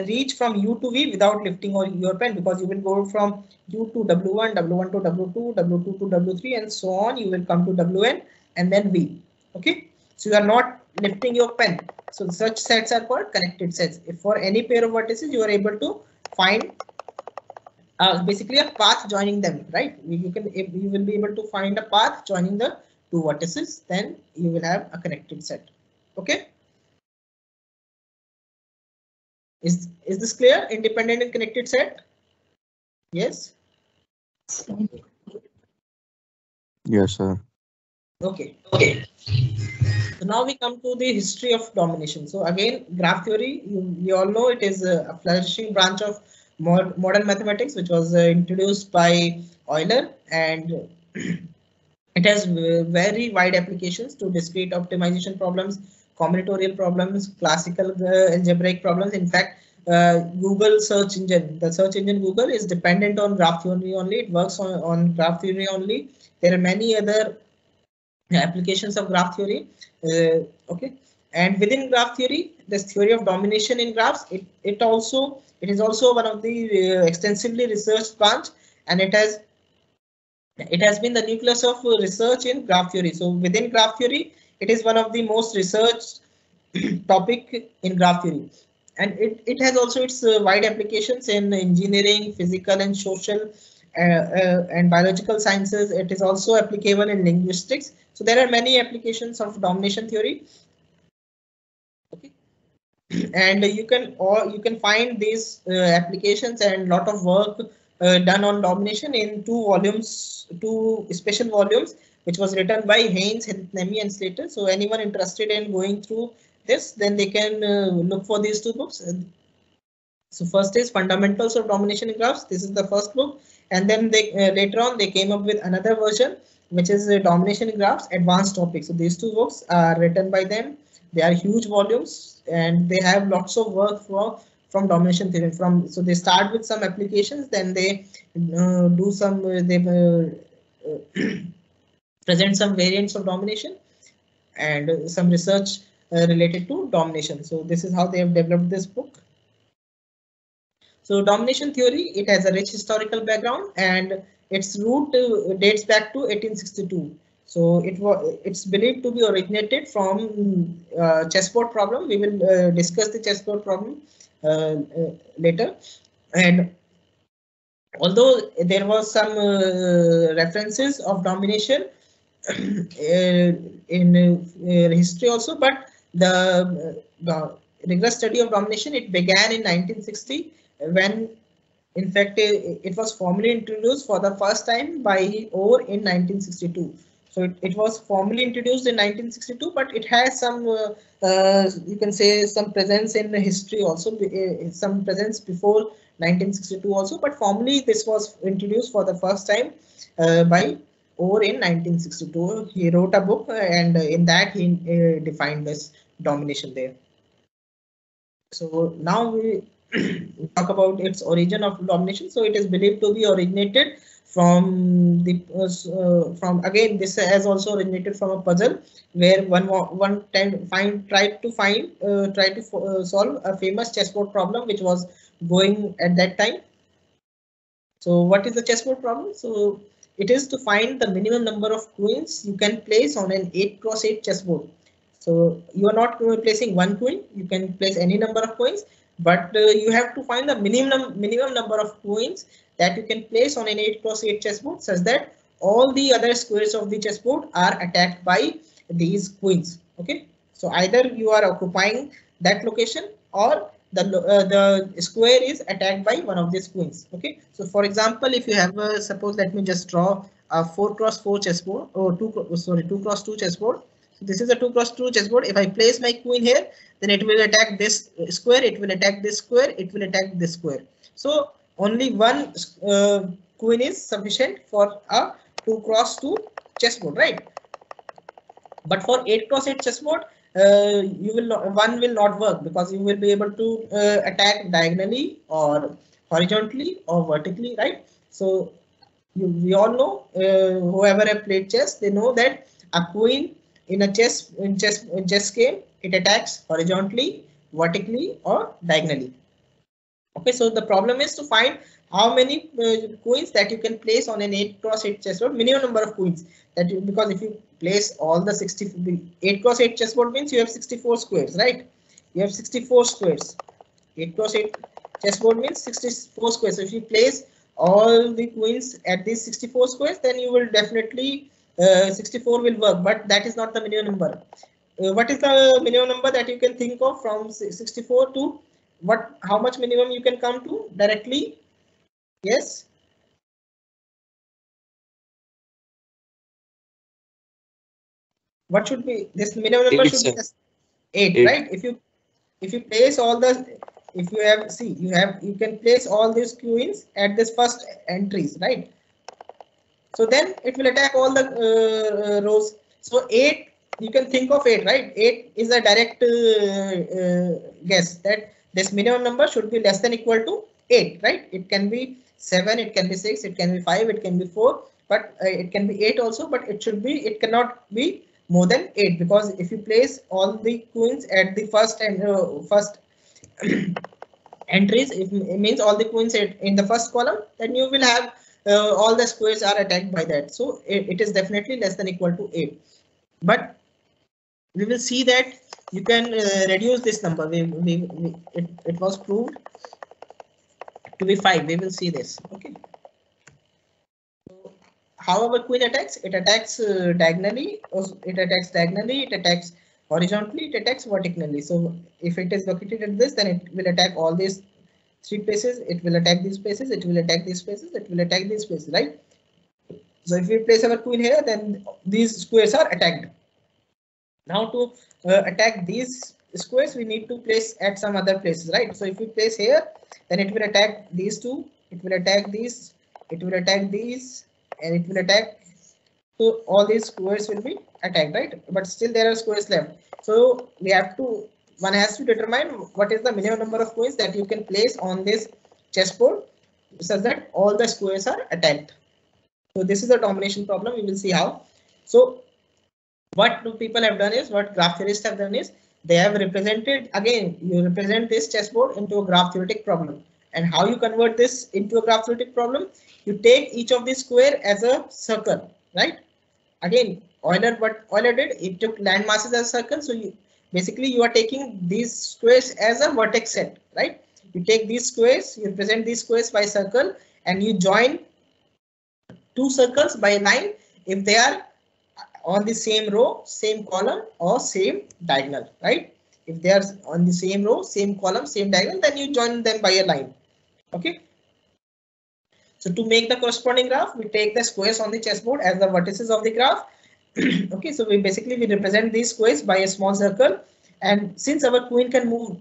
reach from U to V without lifting your pen, because you will go from U to W1, W1 to W2, W2 to W3, and so on. You will come to Wn and then V. Okay, so you are not lifting your pen. So such sets are called connected sets. If for any pair of vertices you are able to find basically a path joining them, right? You will be able to find a path joining the two vertices, then you will have a connected set. Okay. Is this clear? Independent and connected set? Yes. Yes, sir. Okay. So now we come to the history of domination. So again, graph theory, you all know it is a flourishing branch of modern mathematics, which was introduced by Euler, and it has very wide applications to discrete optimization problems, combinatorial problems, classical algebraic problems. In fact, Google search engine, the search engine Google, is dependent on graph theory only. It works on graph theory only. There are many other applications of graph theory. Okay, and within graph theory, this theory of domination in graphs, it is also one of the extensively researched branch, and it has been the nucleus of research in graph theory. So within graph theory, it is one of the most researched topic in graph theory, and it has also its wide applications in engineering, physical, and social and biological sciences. It is also applicable in linguistics. So there are many applications of domination theory. Okay. And you can find these applications and lot of work done on domination in two special volumes, which was written by Haynes, Hintnemi, and Slater. So anyone interested in going through this, then they can look for these two books. So first is Fundamentals of Domination in Graphs. This is the first book, and then they later on they came up with another version, which is Domination in Graphs, Advanced Topics. So these two books are written by them. They are huge volumes, and they have lots of work from domination theory. So they start with some applications, then they do some present some variants of domination and some research related to domination. So this is how they have developed this book. So domination theory, it has a rich historical background, and its root dates back to 1862. So it's believed to be originated from chessboard problem. We will discuss the chessboard problem later. And although there was some references of domination in history also, but the rigorous study of domination, it began in 1960, when in fact it was formally introduced for the first time by Orr in 1962. So it was formally introduced in 1962, but it has some you can say some presence in history also, some presence before 1962 also, but formally this was introduced for the first time by Orr in 1962. He wrote a book, and in that he defined this domination there. So now we talk about its origin of domination. So it is believed to be originated from the again, this has also originated from a puzzle where one tried to solve a famous chessboard problem which was going at that time. So what is the chessboard problem? So it is to find the minimum number of queens you can place on an 8x8 chessboard. So you are not placing one queen, you can place any number of queens, but you have to find the minimum number of queens that you can place on an 8x8 chessboard, such that all the other squares of the chessboard are attacked by these queens. Okay, so either you are occupying that location, or the square is attacked by one of these queens. Okay, so for example, if you have suppose, let me just draw a 4x4 chessboard, or 2x2 chessboard. This is a 2x2 chessboard. If I place my queen here, then it will attack this square, it will attack this square, it will attack this square. So only one queen is sufficient for a 2x2 chessboard, right? But for 8x8 chessboard, one will not work, because you will be able to attack diagonally or horizontally or vertically, right? So we all know, whoever have played chess, they know that a queen in a chess game, it attacks horizontally, vertically, or diagonally. Okay, so the problem is to find how many queens that you can place on an 8x8 chessboard, minimum number of queens that you, because if you place all the 8x8 chessboard means you have 64 squares, right? You have 64 squares. 8x8 chessboard means 64 squares. So if you place all the queens at these 64 squares, then you will definitely 64 will work, but that is not the minimum number. What is the minimum number that you can think of from 64 to what? How much minimum you can come to directly? Yes. What should be this minimum number? Should be 8, right? If you place all the, if you have, see, you can place all these queens at this first entries, right? So then it will attack all the rows. So 8, you can think of 8, right? 8 is a direct guess that this minimum number should be less than equal to 8, right? It can be 7, it can be 6, it can be 5, it can be 4, but it can be 8 also, but it cannot be more than 8, because if you place all the queens at the first entries, it means all the queens in the first column, then you will have all the squares are attacked by that. So it is definitely less than equal to 8. But we will see that you can reduce this number. It was proved to be 5. We will see this. Okay. how our queen attacks? It attacks diagonally, or it attacks diagonally, it attacks horizontally, it attacks vertically. So if it is located at this, then it will attack all these three places. It will attack these places, it will attack these places, it will attack these places, right? So if we place our queen here, then these squares are attacked. Now to attack these squares, we need to place at some other places, right? So if we place here, then it will attack these two, it will attack these, it will attack these, and it will attack. So all these squares will be attacked, right? But still there are squares left. So we have to, one has to determine what is the minimum number of coins that you can place on this chessboard such that all the squares are attacked. So this is a domination problem. We will see how. So what do people have done is, what graph theorists have done is, they have represented, again, you represent this chessboard into a graph theoretic problem. And how you convert this into a graph theoretic problem? You take each of these square as a circle, right? Again, Euler, what Euler did, it took land masses as a circle. So you basically you are taking these squares as a vertex set, right? You take these squares, you represent these squares by circle, and you join two circles by a line if they are on the same row, same column, or same diagonal, right? If they are on the same row, same column, same diagonal, then you join them by a line. Okay. So to make the corresponding graph, we take the squares on the chessboard as the vertices of the graph. Okay, so we represent these squares by a small circle, and since our queen can move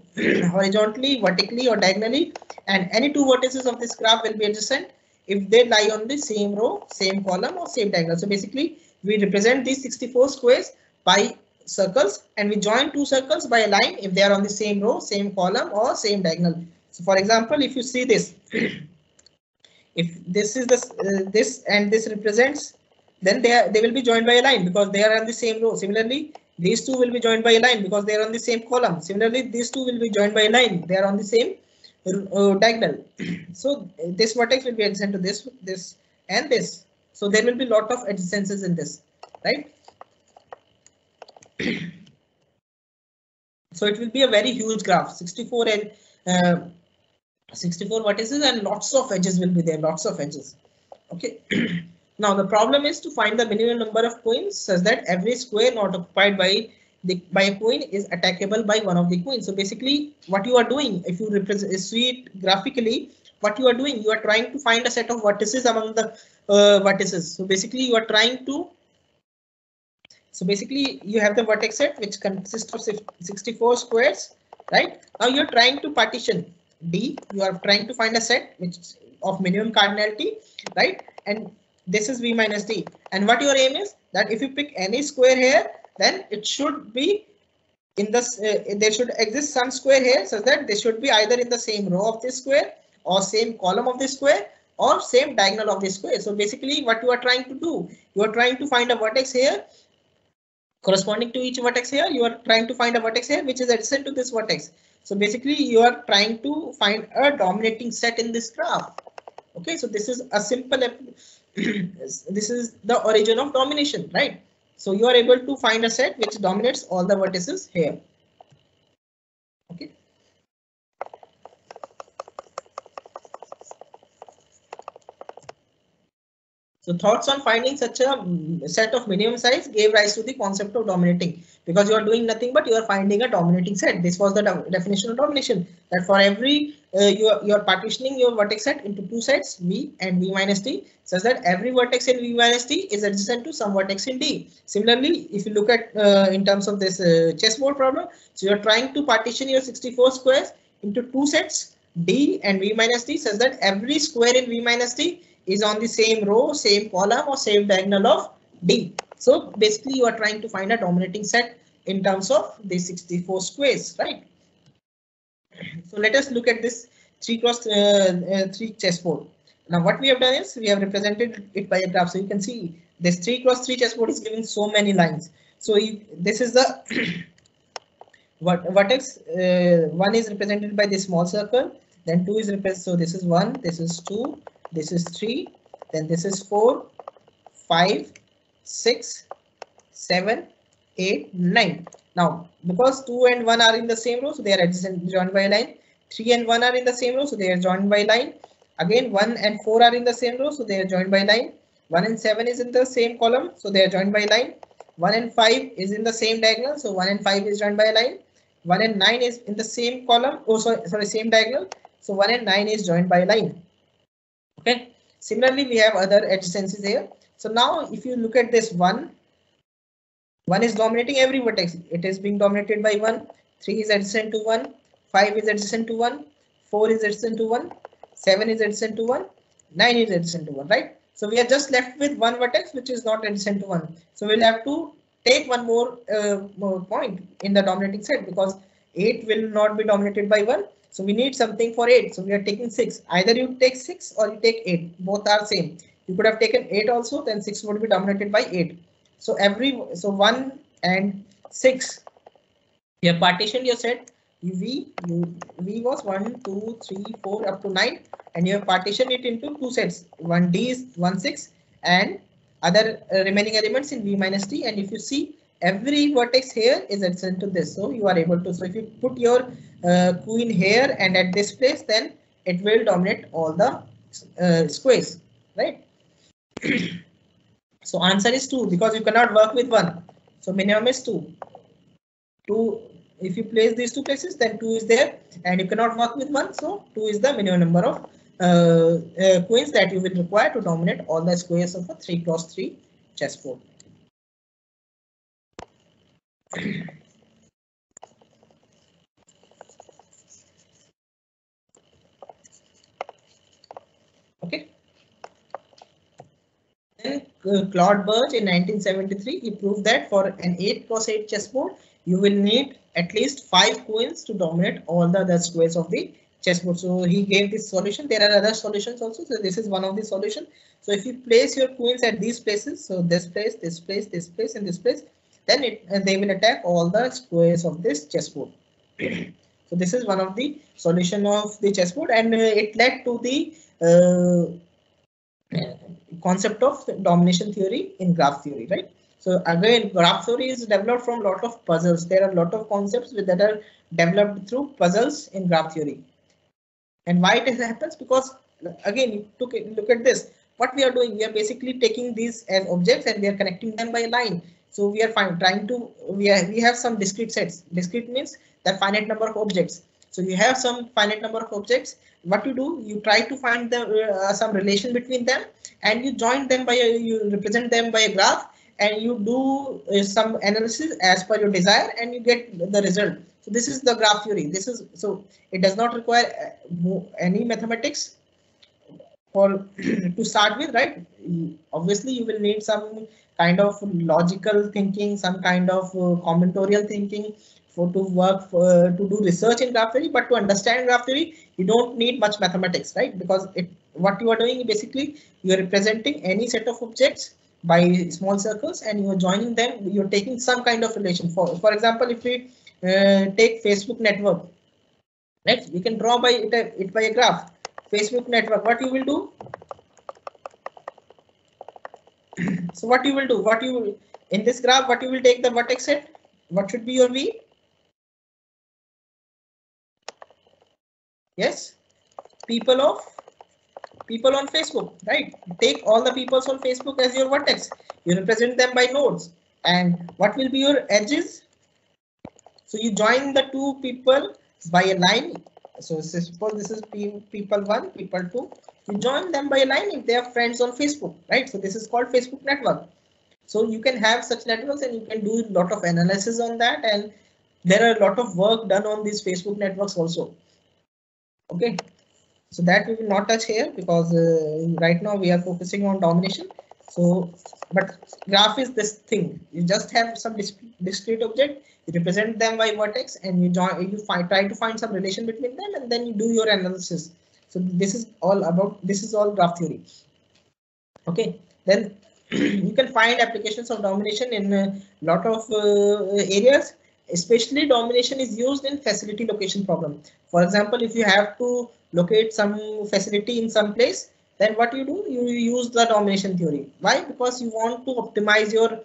horizontally, vertically, or diagonally, and any two vertices of this graph will be adjacent if they lie on the same row, same column, or same diagonal. So basically, we represent these 64 squares by circles, and we join two circles by a line if they are on the same row, same column, or same diagonal. So for example, if you see this, if this is this and this represents, then they will be joined by a line because they are on the same row. Similarly, these two will be joined by a line because they are on the same column. Similarly, these two will be joined by a line. They are on the same diagonal. So this vertex will be adjacent to this, this, and this. So there will be a lot of adjacencies in this, right? So it will be a very huge graph, 64 and 64 vertices, and lots of edges will be there, lots of edges. Okay. Now the problem is to find the minimum number of queens such that every square not occupied by a queen is attackable by one of the queens. So basically, what you are doing, if you see it graphically, what you are doing, you are trying to find a set of vertices among the vertices. So basically, you are trying to. So basically, you have the vertex set which consists of 64 squares, right? Now you are trying to partition D. You are trying to find a set which of minimum cardinality, right? And this is V minus D. And what your aim is that if you pick any square here, then it should be in this. There should exist some square here, such that they should be either in the same row of this square, or same column of this square, or same diagonal of this square. So basically, what you are trying to do, you are trying to find a vertex here corresponding to each vertex here. You are trying to find a vertex here which is adjacent to this vertex. So basically, you are trying to find a dominating set in this graph. Okay, so this is a simple. This is the origin of domination, right? So you are able to find a set which dominates all the vertices here. Okay. So thoughts on finding such a set of minimum size gave rise to the concept of dominating, because you are doing nothing but you are finding a dominating set. This was the definition of domination, that for every you are partitioning your vertex set into two sets, V and V minus D, such that every vertex in V minus D is adjacent to some vertex in D. Similarly, if you look at in terms of this chessboard problem, so you are trying to partition your 64 squares into two sets, D and V minus D, such that every square in V minus D is on the same row, same column, or same diagonal of D. So basically, you are trying to find a dominating set in terms of the 64 squares, right? So let us look at this 3x3 chessboard. Now what we have done is we have represented it by a graph. So you can see this 3x3 chessboard is giving so many lines. So this is the vertex. One is represented by this small circle. Then 2 is represented. So this is 1. This is 2. This is 3. Then this is 4, 5, 6, 7, 8, 9. Now, because 2 and 1 are in the same row, so they are adjacent, joined by a line. 3 and 1 are in the same row, so they are joined by a line. Again, 1 and 4 are in the same row, so they are joined by a line. 1 and 7 is in the same column, so they are joined by a line. 1 and 5 is in the same diagonal, so 1 and 5 is joined by a line. 1 and 9 is in the same column, sorry, same diagonal, so 1 and 9 is joined by a line. Okay. Similarly, we have other adjacencies here. So now if you look at this 1 is dominating every vertex. It is being dominated by 1. 3 is adjacent to 1. 5 is adjacent to 1. 4 is adjacent to 1. 7 is adjacent to 1. 9 is adjacent to 1, right? So we are just left with one vertex which is not adjacent to 1. So we'll have to take one more point in the dominating set, because 8 will not be dominated by 1. So we need something for 8. So we are taking 6. Either you take 6 or you take 8. Both are same. You could have taken 8 also, then 6 would be dominated by 8. So 1 and 6. You have partitioned your set. V was 1, 2, 3, 4 up to 9, and you have partitioned it into two sets. 1D is 1, 6, and other remaining elements in V minus D. And if you see, every vertex here is adjacent to this, so you are able to. So if you put your queen here and at this place, then it will dominate all the squares, right? So answer is 2, because you cannot work with 1. So minimum is 2. 2. If you place these two places, then 2 is there, and you cannot work with 1. So 2 is the minimum number of queens that you will require to dominate all the squares of a 3x3 chessboard. Okay. Then Claude Birch in 1973, he proved that for an 8x8 chessboard, you will need at least 5 queens to dominate all the other squares of the chessboard. So he gave this solution. There are other solutions also. So this is one of the solutions. So if you place your queens at these places, so this place, this place, this place, and this place, then they will attack all the squares of this chessboard. So this is one of the solution of the chessboard, and it led to the concept of domination theory in graph theory, right? So again, graph theory is developed from a lot of puzzles. There are a lot of concepts that are developed through puzzles in graph theory. And why it happens? Because again, you look at this. What we are doing, we are basically taking these as objects and we are connecting them by a line. So we are we have some discrete sets. Discrete means the finite number of objects. So you have some finite number of objects. What you do, you try to find some relation between them, and you join them by you represent them by a graph, and you do some analysis as per your desire, and you get the result. So this is the graph theory. So it does not require any mathematics for to start with, right? Obviously, you will need some kind of logical thinking, some kind of combinatorial thinking to do research in graph theory. But to understand graph theory, you don't need much mathematics, right? Because what you are doing, basically you are representing any set of objects by small circles, and you are joining them. You're taking some kind of relation. For example, if we take Facebook network, right? We can draw by it by a graph. Facebook network. What you will do? So what you will do? In this graph, what you will take the vertex set? What should be your V? Yes, people on Facebook, right? Take all the peoples on Facebook as your vertex. You represent them by nodes. And what will be your edges? So you join the two people by a line. So suppose this is people 1, people 2. You join them by a line if they are friends on Facebook, right? So this is called Facebook network. So you can have such networks, and you can do a lot of analysis on that. And there are a lot of work done on these Facebook networks also. Okay, so that we will not touch here, because right now we are focusing on domination. So, but graph is this thing. You just have some discrete object, you represent them by vertex, and you try to find some relation between them, and then you do your analysis. So this is all graph theory. Okay, then you can find applications of domination in a lot of areas. Especially domination is used in facility location problem. For example, if you have to locate some facility in some place, then what you do? You use the domination theory. Why? Because you want to optimize your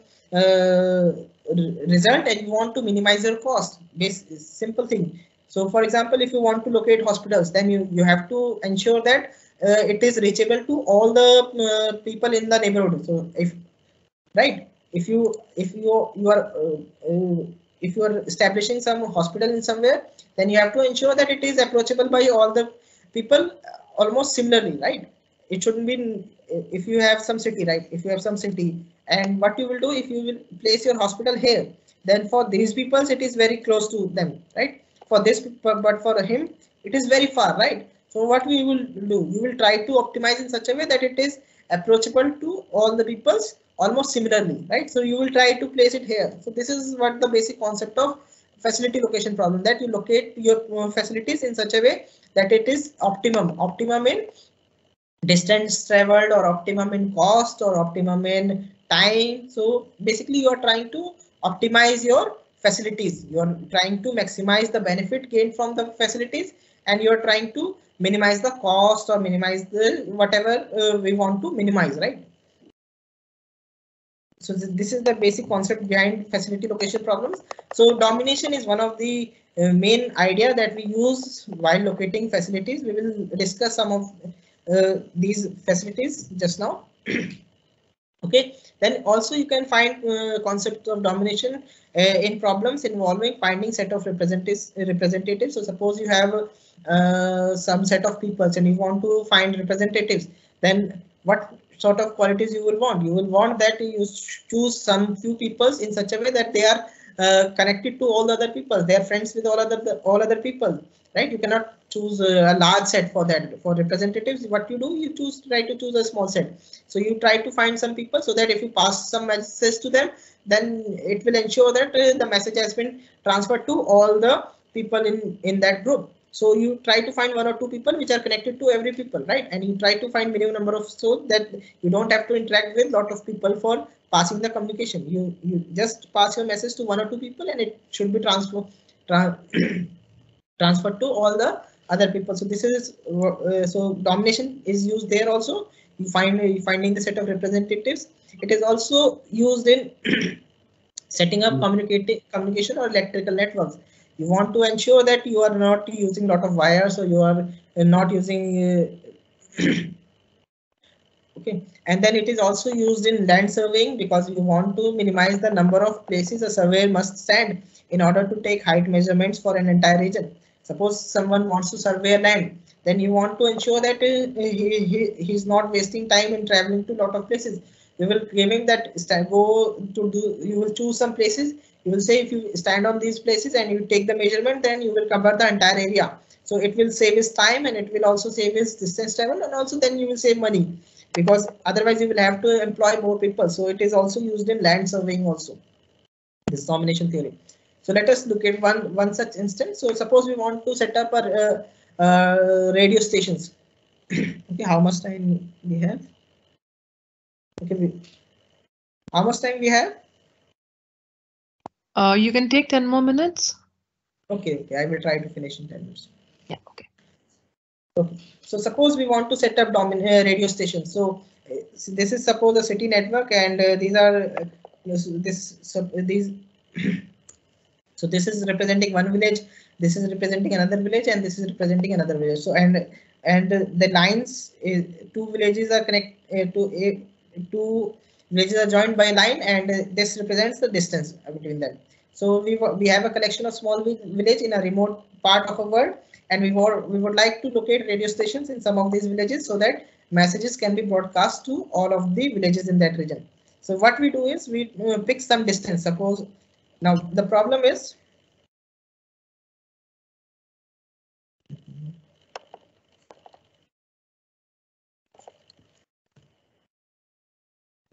result, and you want to minimize your cost. Simple thing. So for example, if you want to locate hospitals, then you have to ensure that it is reachable to all the people in the neighborhood. So if if you are establishing some hospital in somewhere, then you have to ensure that it is approachable by all the people almost similarly, right? It shouldn't be, if you have some city, right? If you have some city, and what you will do, if you will place your hospital here, then for these people it is very close to them, right? For this, but for him it is very far, right? So what we will do, we will try to optimize in such a way that it is approachable to all the peoples almost similarly, right? So you will try to place it here. So this is what the basic concept of facility location problem, that you locate your facilities in such a way that it is optimum in distance traveled, or optimum in cost, or optimum in time. So basically you are trying to optimize your facilities. You are trying to maximize the benefit gained from the facilities, and you are trying to minimize the cost or minimize the whatever we want to minimize, right? So this is the basic concept behind facility location problems. So domination is one of the main idea that we use while locating facilities. We will discuss some of these facilities just now. Okay, then also you can find concept of domination in problems involving finding set of representatives. So suppose you have some set of people and you want to find representatives, then what sort of qualities you will want? You will want that you choose some few peoples in such a way that they are connected to all the other people. They are friends with all other people, right? You cannot choose a large set for that. For representatives, what you do, you try to choose a small set. So you try to find some people so that if you pass some messages to them, then it will ensure that the message has been transferred to all the people in that group. So you try to find one or two people which are connected to every people, right? And you try to find minimum number of, so that you don't have to interact with lot of people for passing the communication. You just pass your message to one or two people, and it should be transferred to all the other people. So this is so domination is used there also. You finding the set of representatives. It is also used in setting up communication or electrical networks. You want to ensure that you are not using lot of wires, or you are not using okay. And then it is also used in land surveying, because you want to minimize the number of places a surveyor must stand in order to take height measurements for an entire region. Suppose someone wants to survey a land, then you want to ensure that he's not wasting time in traveling to a lot of places. You will give him that you will choose some places. You will say if you stand on these places and you take the measurement, then you will cover the entire area. So it will save his time, and it will also save his distance travel, and also then you will save money, because otherwise you will have to employ more people. So it is also used in land surveying also, this domination theory. So let us look at one such instance. So suppose we want to set up a radio stations. Okay, how much time we have? Okay, how much time we have? You can take 10 more minutes. Okay, I will try to finish in 10 minutes. Yeah, okay. Okay, so suppose we want to set up radio stations. So this is suppose a city network, and these are these. So this is representing one village, this is representing another village, and this is representing another village. So and the lines, two villages are two villages are joined by a line, and this represents the distance between them. So we have a collection of small village in a remote part of a world, and we would like to locate radio stations in some of these villages so that messages can be broadcast to all of the villages in that region. So what we do is we pick some distance. Suppose now the problem is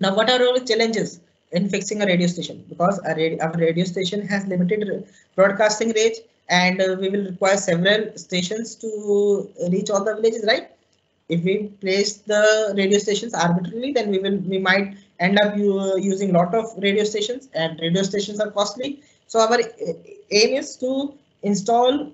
now what are all the challenges in fixing a radio station? Because our radio station has limited broadcasting range, and we will require several stations to reach all the villages, right? If we place the radio stations arbitrarily, then we might end up using a lot of radio stations, and radio stations are costly. So our aim is to install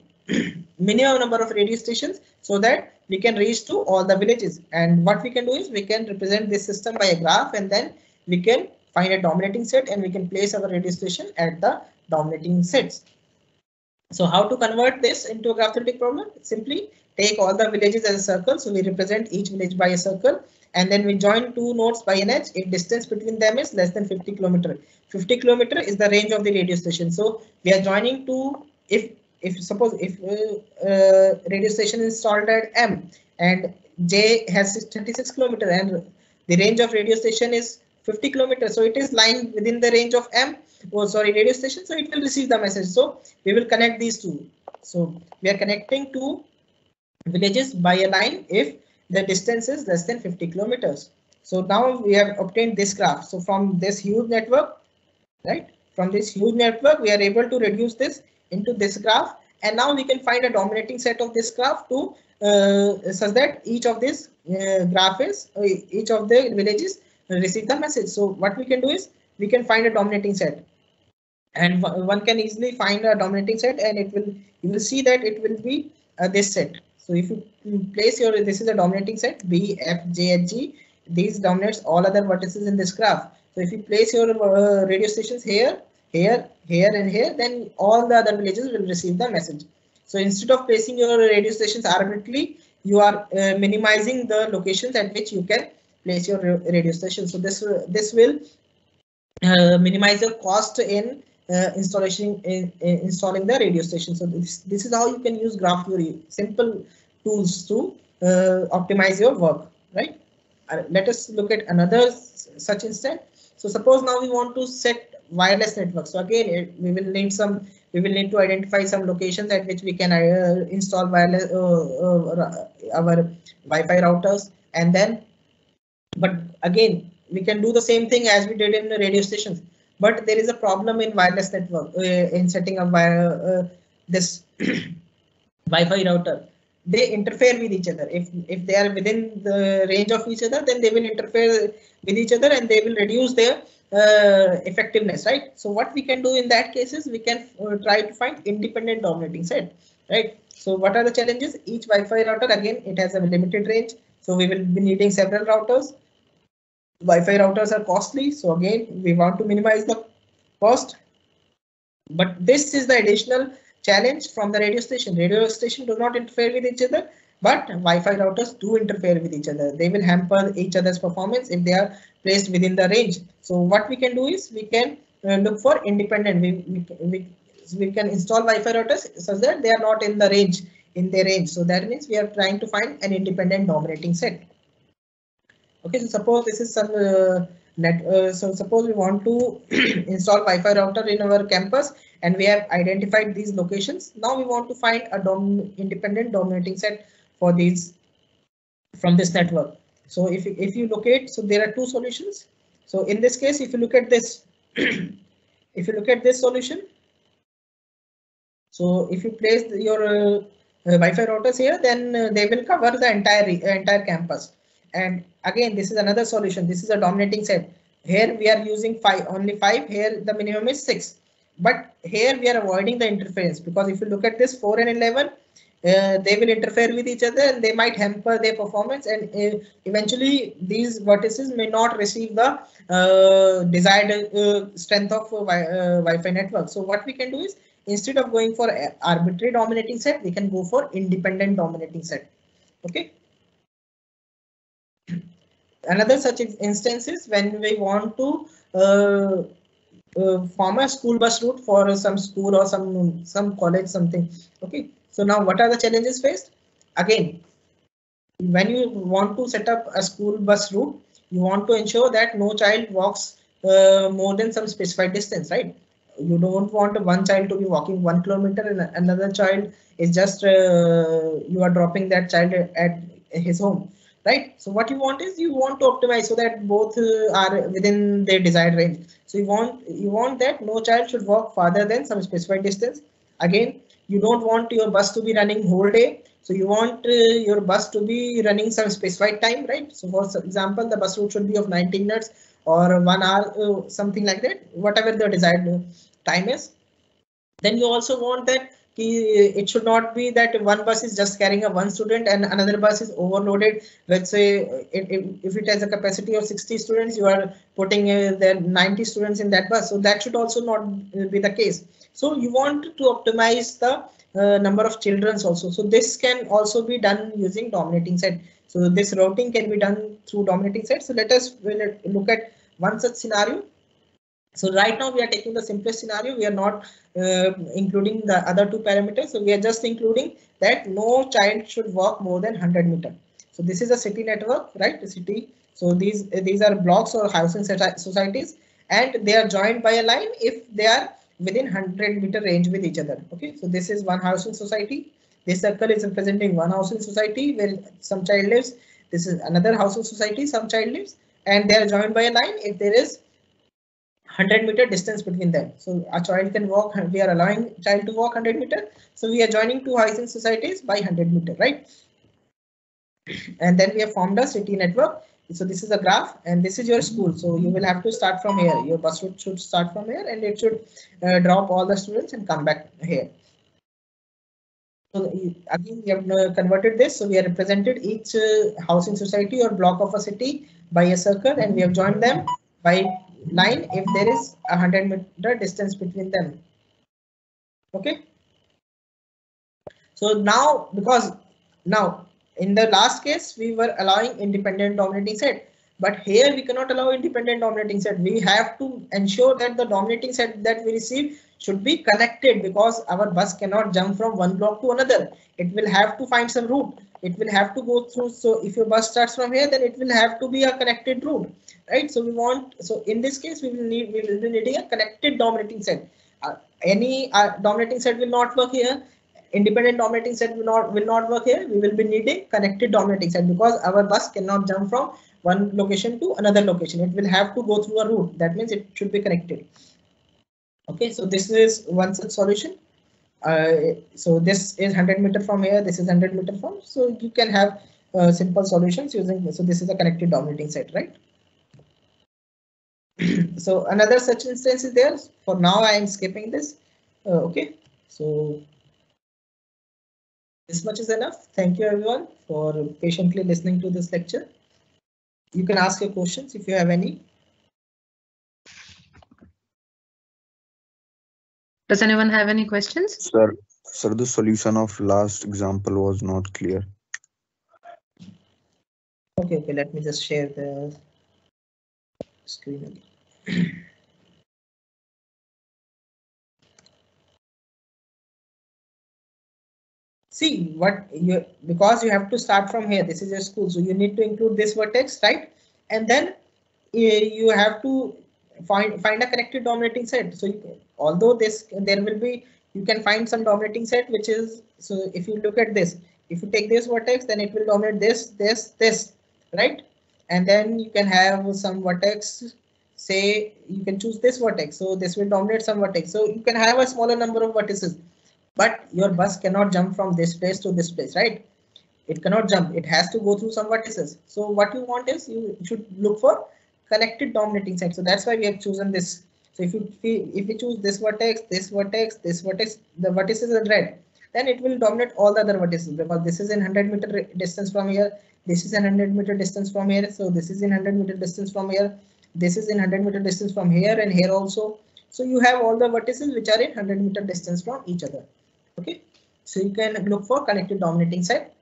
minimum number of radio stations so that we can reach to all the villages. And what we can do is we can represent this system by a graph, and then we can find a dominating set, and we can place our radio station at the dominating sets. So how to convert this into a graph theoretic problem? Simply take all the villages as a circle. So we represent each village by a circle, and then we join two nodes by an edge if distance between them is less than 50 kilometer. 50 kilometer is the range of the radio station. So we are joining two. If suppose if radio station is installed at M and J has 36 kilometer and the range of radio station is 50 kilometers, so it is lying within the range of M. Oh, sorry, radio station. So it will receive the message. So we will connect these two. So we are connecting two villages by a line if the distance is less than 50 kilometers. So now we have obtained this graph. So from this huge network, right? From this huge network, we are able to reduce this into this graph, and now we can find a dominating set of this graph to such that each of this graph is each of the villages receive the message. So what we can do is we can find a dominating set, and one can easily find a dominating set, and it will you will see that it will be this set. So if you place your this is a dominating set B, F, J, H, G. These dominates all other vertices in this graph. So if you place your radio stations here, here, here, and here, then all the other villages will receive the message. So instead of placing your radio stations arbitrarily, you are minimizing the locations at which you can place your radio station. So this will minimize the cost in installing the radio station. So this is how you can use graph theory, simple tools to optimize your work, right? Let us look at another such instance. So suppose now we want to set wireless network. So again, we will need to identify some locations at which we can install wireless our Wi-Fi routers, and then, but again, we can do the same thing as we did in the radio stations. But there is a problem in wireless network in setting up this Wi-Fi router. They interfere with each other. If they are within the range of each other, then they will interfere with each other and they will reduce their effectiveness, right? So what we can do in that case is we can try to find independent dominating set, right? So what are the challenges? Each Wi-Fi router, again, it has a limited range, so we will be needing several routers. Wi-Fi routers are costly, so again we want to minimize the cost. But this is the additional challenge from the radio station. Radio station do not interfere with each other, but Wi-Fi routers do interfere with each other. They will hamper each other's performance if they are placed within the range. So what we can do is we can look for independent. We can install Wi-Fi routers such that they are not in the range, in their range. So that means we are trying to find an independent dominating set. Okay, so suppose this is some so suppose we want to install Wi-Fi router in our campus and we have identified these locations. Now we want to find a independent dominating set for these from this network. So if you locate, so there are two solutions. So in this case, if you look at this, if you look at this solution, so if you place your Wi-Fi routers here, then they will cover the entire campus. And again, this is another solution. This is a dominating set. Here we are using only 5. Here the minimum is 6. But here we are avoiding the interference, because if you look at this 4 and 11, they will interfere with each other and they might hamper their performance, and eventually these vertices may not receive the desired strength of Wi-Fi network. So what we can do is, instead of going for arbitrary dominating set, we can go for independent dominating set. Okay. Another such instance is when we want to form a school bus route for some school or some college, something. Okay, so now what are the challenges faced? Again, when you want to set up a school bus route, you want to ensure that no child walks more than some specified distance, right? You don't want one child to be walking 1 kilometer and another child is just you are dropping that child at his home. Right. So what you want is you want to optimize so that both are within their desired range. So you want that no child should walk farther than some specified distance. Again, you don't want your bus to be running whole day. So you want your bus to be running some specified time, right? So for example, the bus route should be of 90 minutes or 1 hour, something like that, whatever the desired time is. Then you also want that it should not be that one bus is just carrying a one student and another bus is overloaded. Let's say if it has a capacity of 60 students, you are putting the 90 students in that bus. So that should also not be the case. So you want to optimize the number of children also. So this can also be done using dominating set. So this routing can be done through dominating set. So let us look at one such scenario. So right now we are taking the simplest scenario. We are not including the other two parameters. So we are just including that no child should walk more than 100 meters. So this is a city network, right? The city. So these are blocks or housing societies, and they are joined by a line if they are within 100-meter range with each other. Okay, so this is one housing society. This circle is representing one housing society where some child lives. This is another housing society, some child lives, and they are joined by a line if there is 100-meter distance between them. So a child can walk, we are allowing child to walk 100 meters. So we are joining two housing societies by 100 meters, right? And then we have formed a city network. So this is a graph and this is your school. So you will have to start from here. Your bus should start from here and it should drop all the students and come back here. So again, we have converted this. So we have represented each housing society or block of a city by a circle and we have joined them by line if there is 100-meter distance between them. Okay. So now, because now in the last case we were allowing independent dominating set, but here we cannot allow independent dominating set. We have to ensure that the dominating set that we receive should be connected, because our bus cannot jump from one block to another. It will have to find some route. It will have to go through. So if your bus starts from here, then it will have to be a connected route, right? So we want, so in this case we will be needing a connected dominating set. Any dominating set will not work here. Independent dominating set will not work here. We will be needing connected dominating set because our bus cannot jump from one location to another location. It will have to go through a route. That means it should be connected. Okay, so this is one such solution. So this is 100 meter from here. This is 100 meter from. So you can have simple solutions using. So this is a connected dominating set, right? So another such instance is there. For now, I am skipping this. Okay, so this much is enough. Thank you everyone for patiently listening to this lecture. You can ask your questions if you have any. Does anyone have any questions? Sir, the solution of last example was not clear. Okay, let me just share the screen again. See what you, because you have to start from here. This is your school, so you need to include this vertex, right? And then you have to find a connected dominating set. So although there will be, you can find some dominating set which is, so if you look at this, if you take this vertex, then it will dominate this, right? And then you can have some vertex, say you can choose this vertex, so this will dominate some vertex. So you can have a smaller number of vertices, but your bus cannot jump from this place to this place, right? It cannot jump. It has to go through some vertices. So what you want is you should look for connected dominating set. So that's why we have chosen this. So if you choose this vertex, this vertex, this vertex, the vertices are red, then it will dominate all the other vertices, because this is in 100-meter distance from here. This is in 100-meter distance from here. So this is in 100-meter distance from here. This is in 100-meter distance from here and here also. So you have all the vertices which are in 100-meter distance from each other. Okay, so you can look for connected dominating set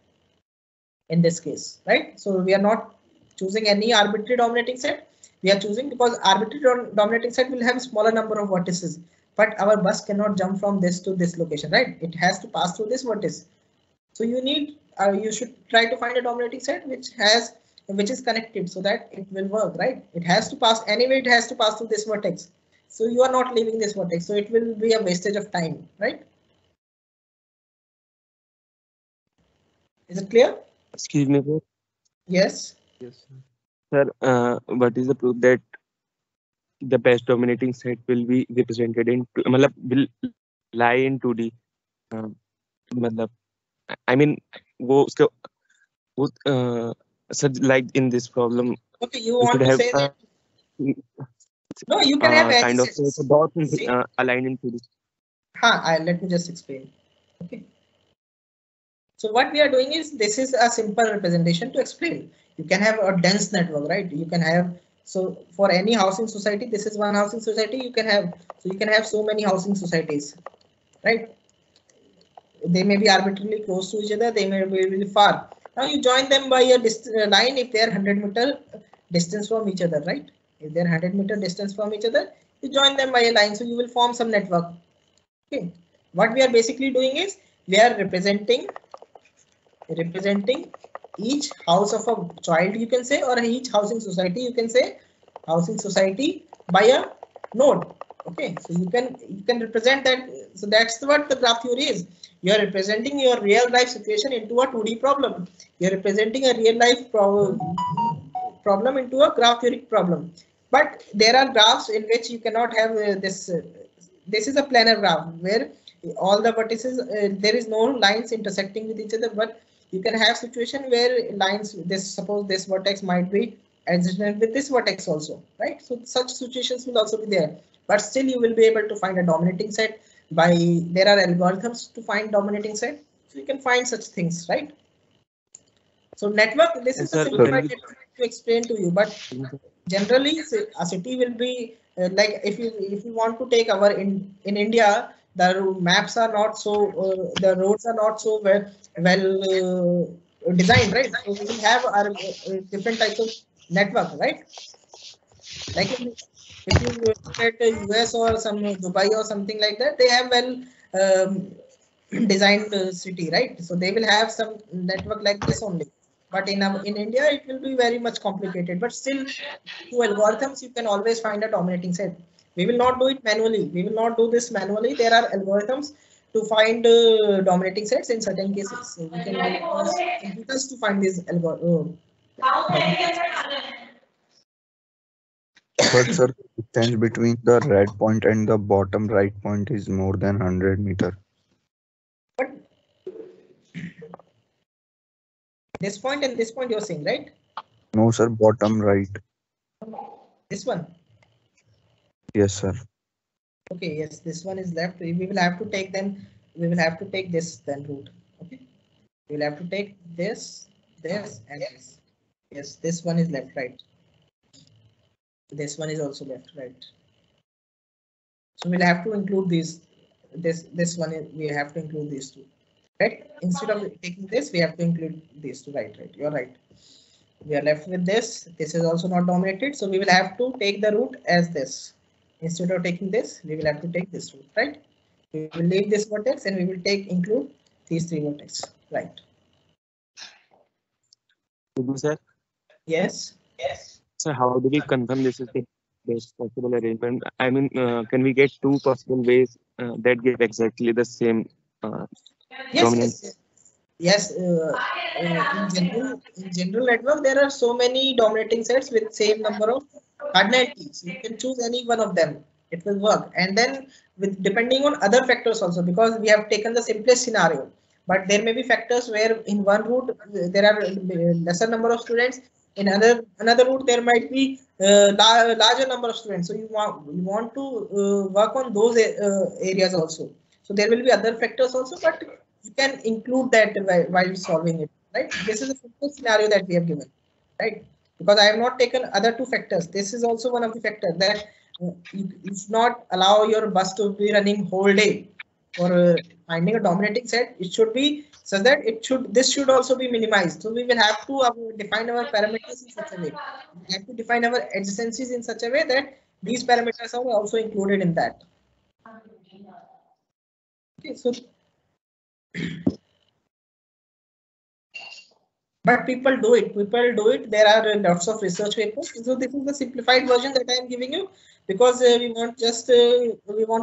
in this case, right? So we are not choosing any arbitrary dominating set. We are choosing because arbitrary dominating set will have a smaller number of vertices, but our bus cannot jump from this to this location, right? It has to pass through this vertex. So you need, you should try to find a dominating set which is connected so that it will work, right? It has to pass anyway. It has to pass through this vertex. So you are not leaving this vertex. So it will be a wastage of time, right? Is it clear? Excuse me, sir. Yes. Yes, sir. Sir, what is the proof that the best dominating set will be represented in, will lie in 2D? I mean, such like in this problem. Okay, you want to say that? No, you can have any kind of sets. dots aligned in 2D. Let me just explain. Okay. So what we are doing is, this is a simple representation to explain. You can have a dense network, right? You can have, so for any housing society, this is one housing society you can have. So you can have so many housing societies, right? They may be arbitrarily close to each other, they may be really far. Now you join them by a line if they are 100-meter distance from each other, right? If they are 100-meter distance from each other, you join them by a line, so you will form some network. Okay. What we are basically doing is, we are representing each house of a child, you can say, or each housing society, you can say, housing society by a node. Okay, so you can represent that. So that's what the graph theory is. You are representing your real life situation into a 2D problem. You are representing a real life problem into a graph theoretic problem. But there are graphs in which you cannot have this. This is a planar graph where all the vertices, there is no lines intersecting with each other, but you can have situation where lines, this, suppose this vertex might be adjacent with this vertex also, right? So such situations will also be there, but still you will be able to find a dominating set by, there are algorithms to find dominating set, so you can find such things, right? So network, this is a simplified network to explain to you, but generally a city will be like, if you want to take our in India, the maps are not so the roads are not so well designed, right? So we will have our different types of network, right? Like if you look at the US or some Dubai or something like that, they have well designed city, right? So they will have some network like this only. But in India, it will be very much complicated. But still, through algorithms, you can always find a dominating set. We will not do it manually. We will not do this manually. There are algorithms to find dominating sets in certain cases. So we can use computers to find these algorithms. But sir, the distance between the red point and the bottom right point is more than 100 meter. But this point and this point you're saying, right? No sir, bottom right. This one. Yes sir. Okay, yes, this one is left. We will have to take them. We will have to take this then route. Okay, we will have to take this, and this. Yes, this one is left, right. This one is also left, right. So we'll have to include these. This one is, we have to include these two, right? Instead of taking this, we have to include these two, right? Right, you're right. We are left with this. This is also not dominated, so we will have to take the route as this. Instead of taking this, we will have to take this route, right? We will leave this vertex and we will include these three vertices, right? Sir? Yes. Yes. So how do we confirm this is the best possible arrangement? I mean, can we get two possible ways that give exactly the same dominance? Yes. In general network, there are so many dominating sets with same number of cardinal keys. You can choose any one of them. It will work. And then with depending on other factors also, because we have taken the simplest scenario, but there may be factors where in one route there are lesser number of students. In another route there might be larger number of students. So you want to work on those areas also. So there will be other factors also, but you can include that while solving it, right? This is a simple scenario that we have given, right? Because I have not taken other two factors. This is also one of the factors that you should not allow your bus to be running whole day for finding a dominating set. It should be such that this should also be minimized. So we will have to define our parameters in such a way. We have to define our adjacencies in such a way that these parameters are also included in that. Okay, so but people do it. There are lots of research papers. So this is the simplified version that I am giving you, because we want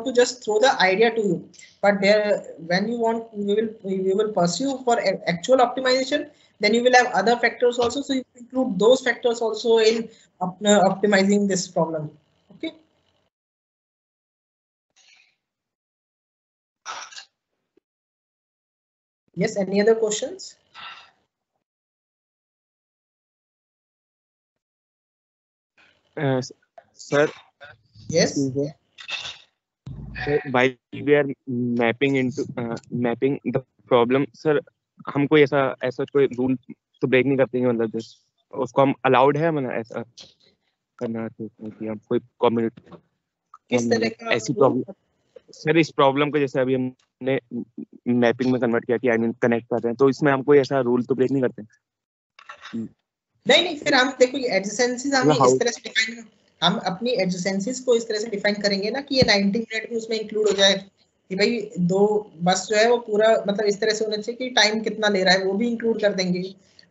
to just throw the idea to you. But there, when you want, we will pursue for actual optimization. Then you will have other factors also. So you include those factors also in optimizing this problem. Okay. Yes. Any other questions? Sir? Yes. while we are mapping the problem, sir, हम कोई ऐसा कोई rule तो break नहीं करते हैं, मतलब just उसको हम अलाउड है, मतलब ऐसा करना चाहते हैं कि हम कोई कम्युनिटी किस तरह का ऐसी प्रॉब्लम, सर इस प्रॉब्लम को जैसे अभी हमने मैपिंग में कन्वर्ट किया कि आई मीन कनेक्ट कर रहे हैं, तो इसमें हम कोई ऐसा रूल तो ब्रेक नहीं करते? नहीं, फिर हम देखो ये एडजेसेंसीज हम इस तरह से डिफाइन, हम अपनी एडजेसेंसीज को इस तरह से डिफाइन करेंगे ना कि ये 90 मिनट भी उसमें इंक्लूड हो जाए, कि भाई 2 बस जो है वो पूरा मतलब इस तरह से होना चाहिए कि टाइम कितना ले रहा है वो भी इंक्लूड कर देंगे,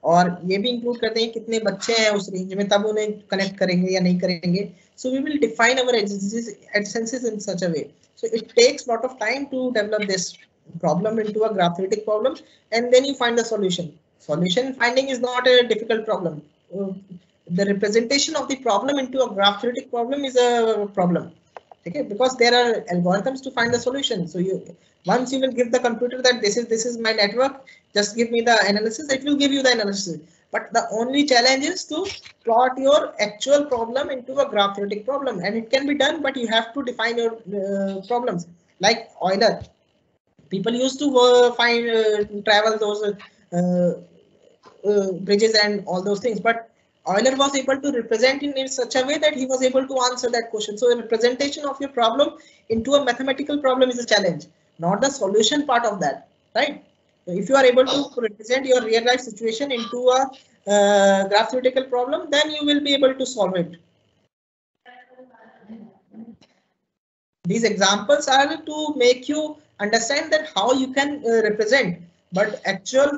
और ये भी इंक्लूड कर देंगे कितने बच्चे हैं उस रेंज में, तब उन्हें कनेक्ट करेंगे या नहीं करेंगे. So we will define our adjacencies in such a way. So it takes lot of time to develop this problem into a graph theoretic problem, and then you find the solution. Solution finding is not a difficult problem. The representation of the problem into a graph theoretic problem is a problem. Okay, because there are algorithms to find the solution. So you once you will give the computer that this is my network, just give me the analysis, it will give you the analysis. But the only challenge is to plot your actual problem into a graph theoretic problem, and it can be done, but you have to define your problems. Like Euler, people used to travel those bridges and all those things, but Euler was able to represent in such a way that he was able to answer that question. So the representation of your problem into a mathematical problem is a challenge, not the solution part of that, right? If you are able to represent your real life situation into a graph theoretical problem, then you will be able to solve it. These examples are to make you understand that how you can represent, but actual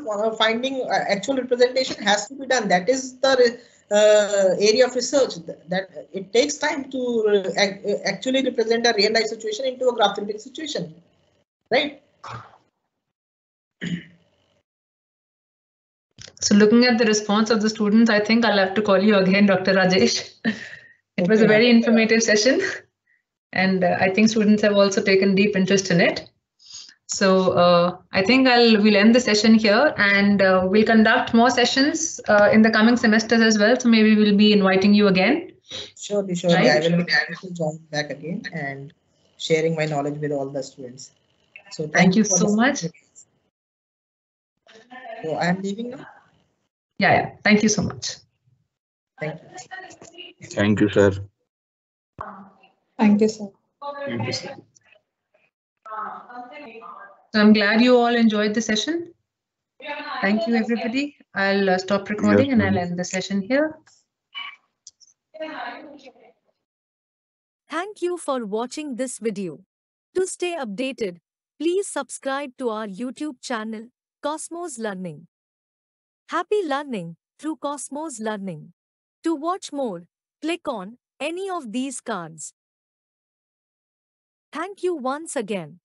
actual representation has to be done. That is the area of research, that it takes time to actually represent a real life situation into a graph theoretic situation, right? So looking at the response of the students, I think I'll have to call you again, Dr. Rajesh. It was a very informative session, and I think students have also taken deep interest in it. So I think we'll end the session here, and we'll conduct more sessions in the coming semesters as well. So maybe we'll be inviting you again. Surely, right? I will be happy to join back again and sharing my knowledge with all the students. So thank you so much. So I am leaving now. Yeah. Thank you so much. Thank you. Thank you, sir. Thank you, sir. Thank you, sir. So I'm glad you all enjoyed the session. Thank you, everybody. I'll stop recording and I'll end the session here. Thank you for watching this video. To stay updated, please subscribe to our YouTube channel, Cosmos Learning. Happy learning through Cosmos Learning. To watch more, click on any of these cards. Thank you once again.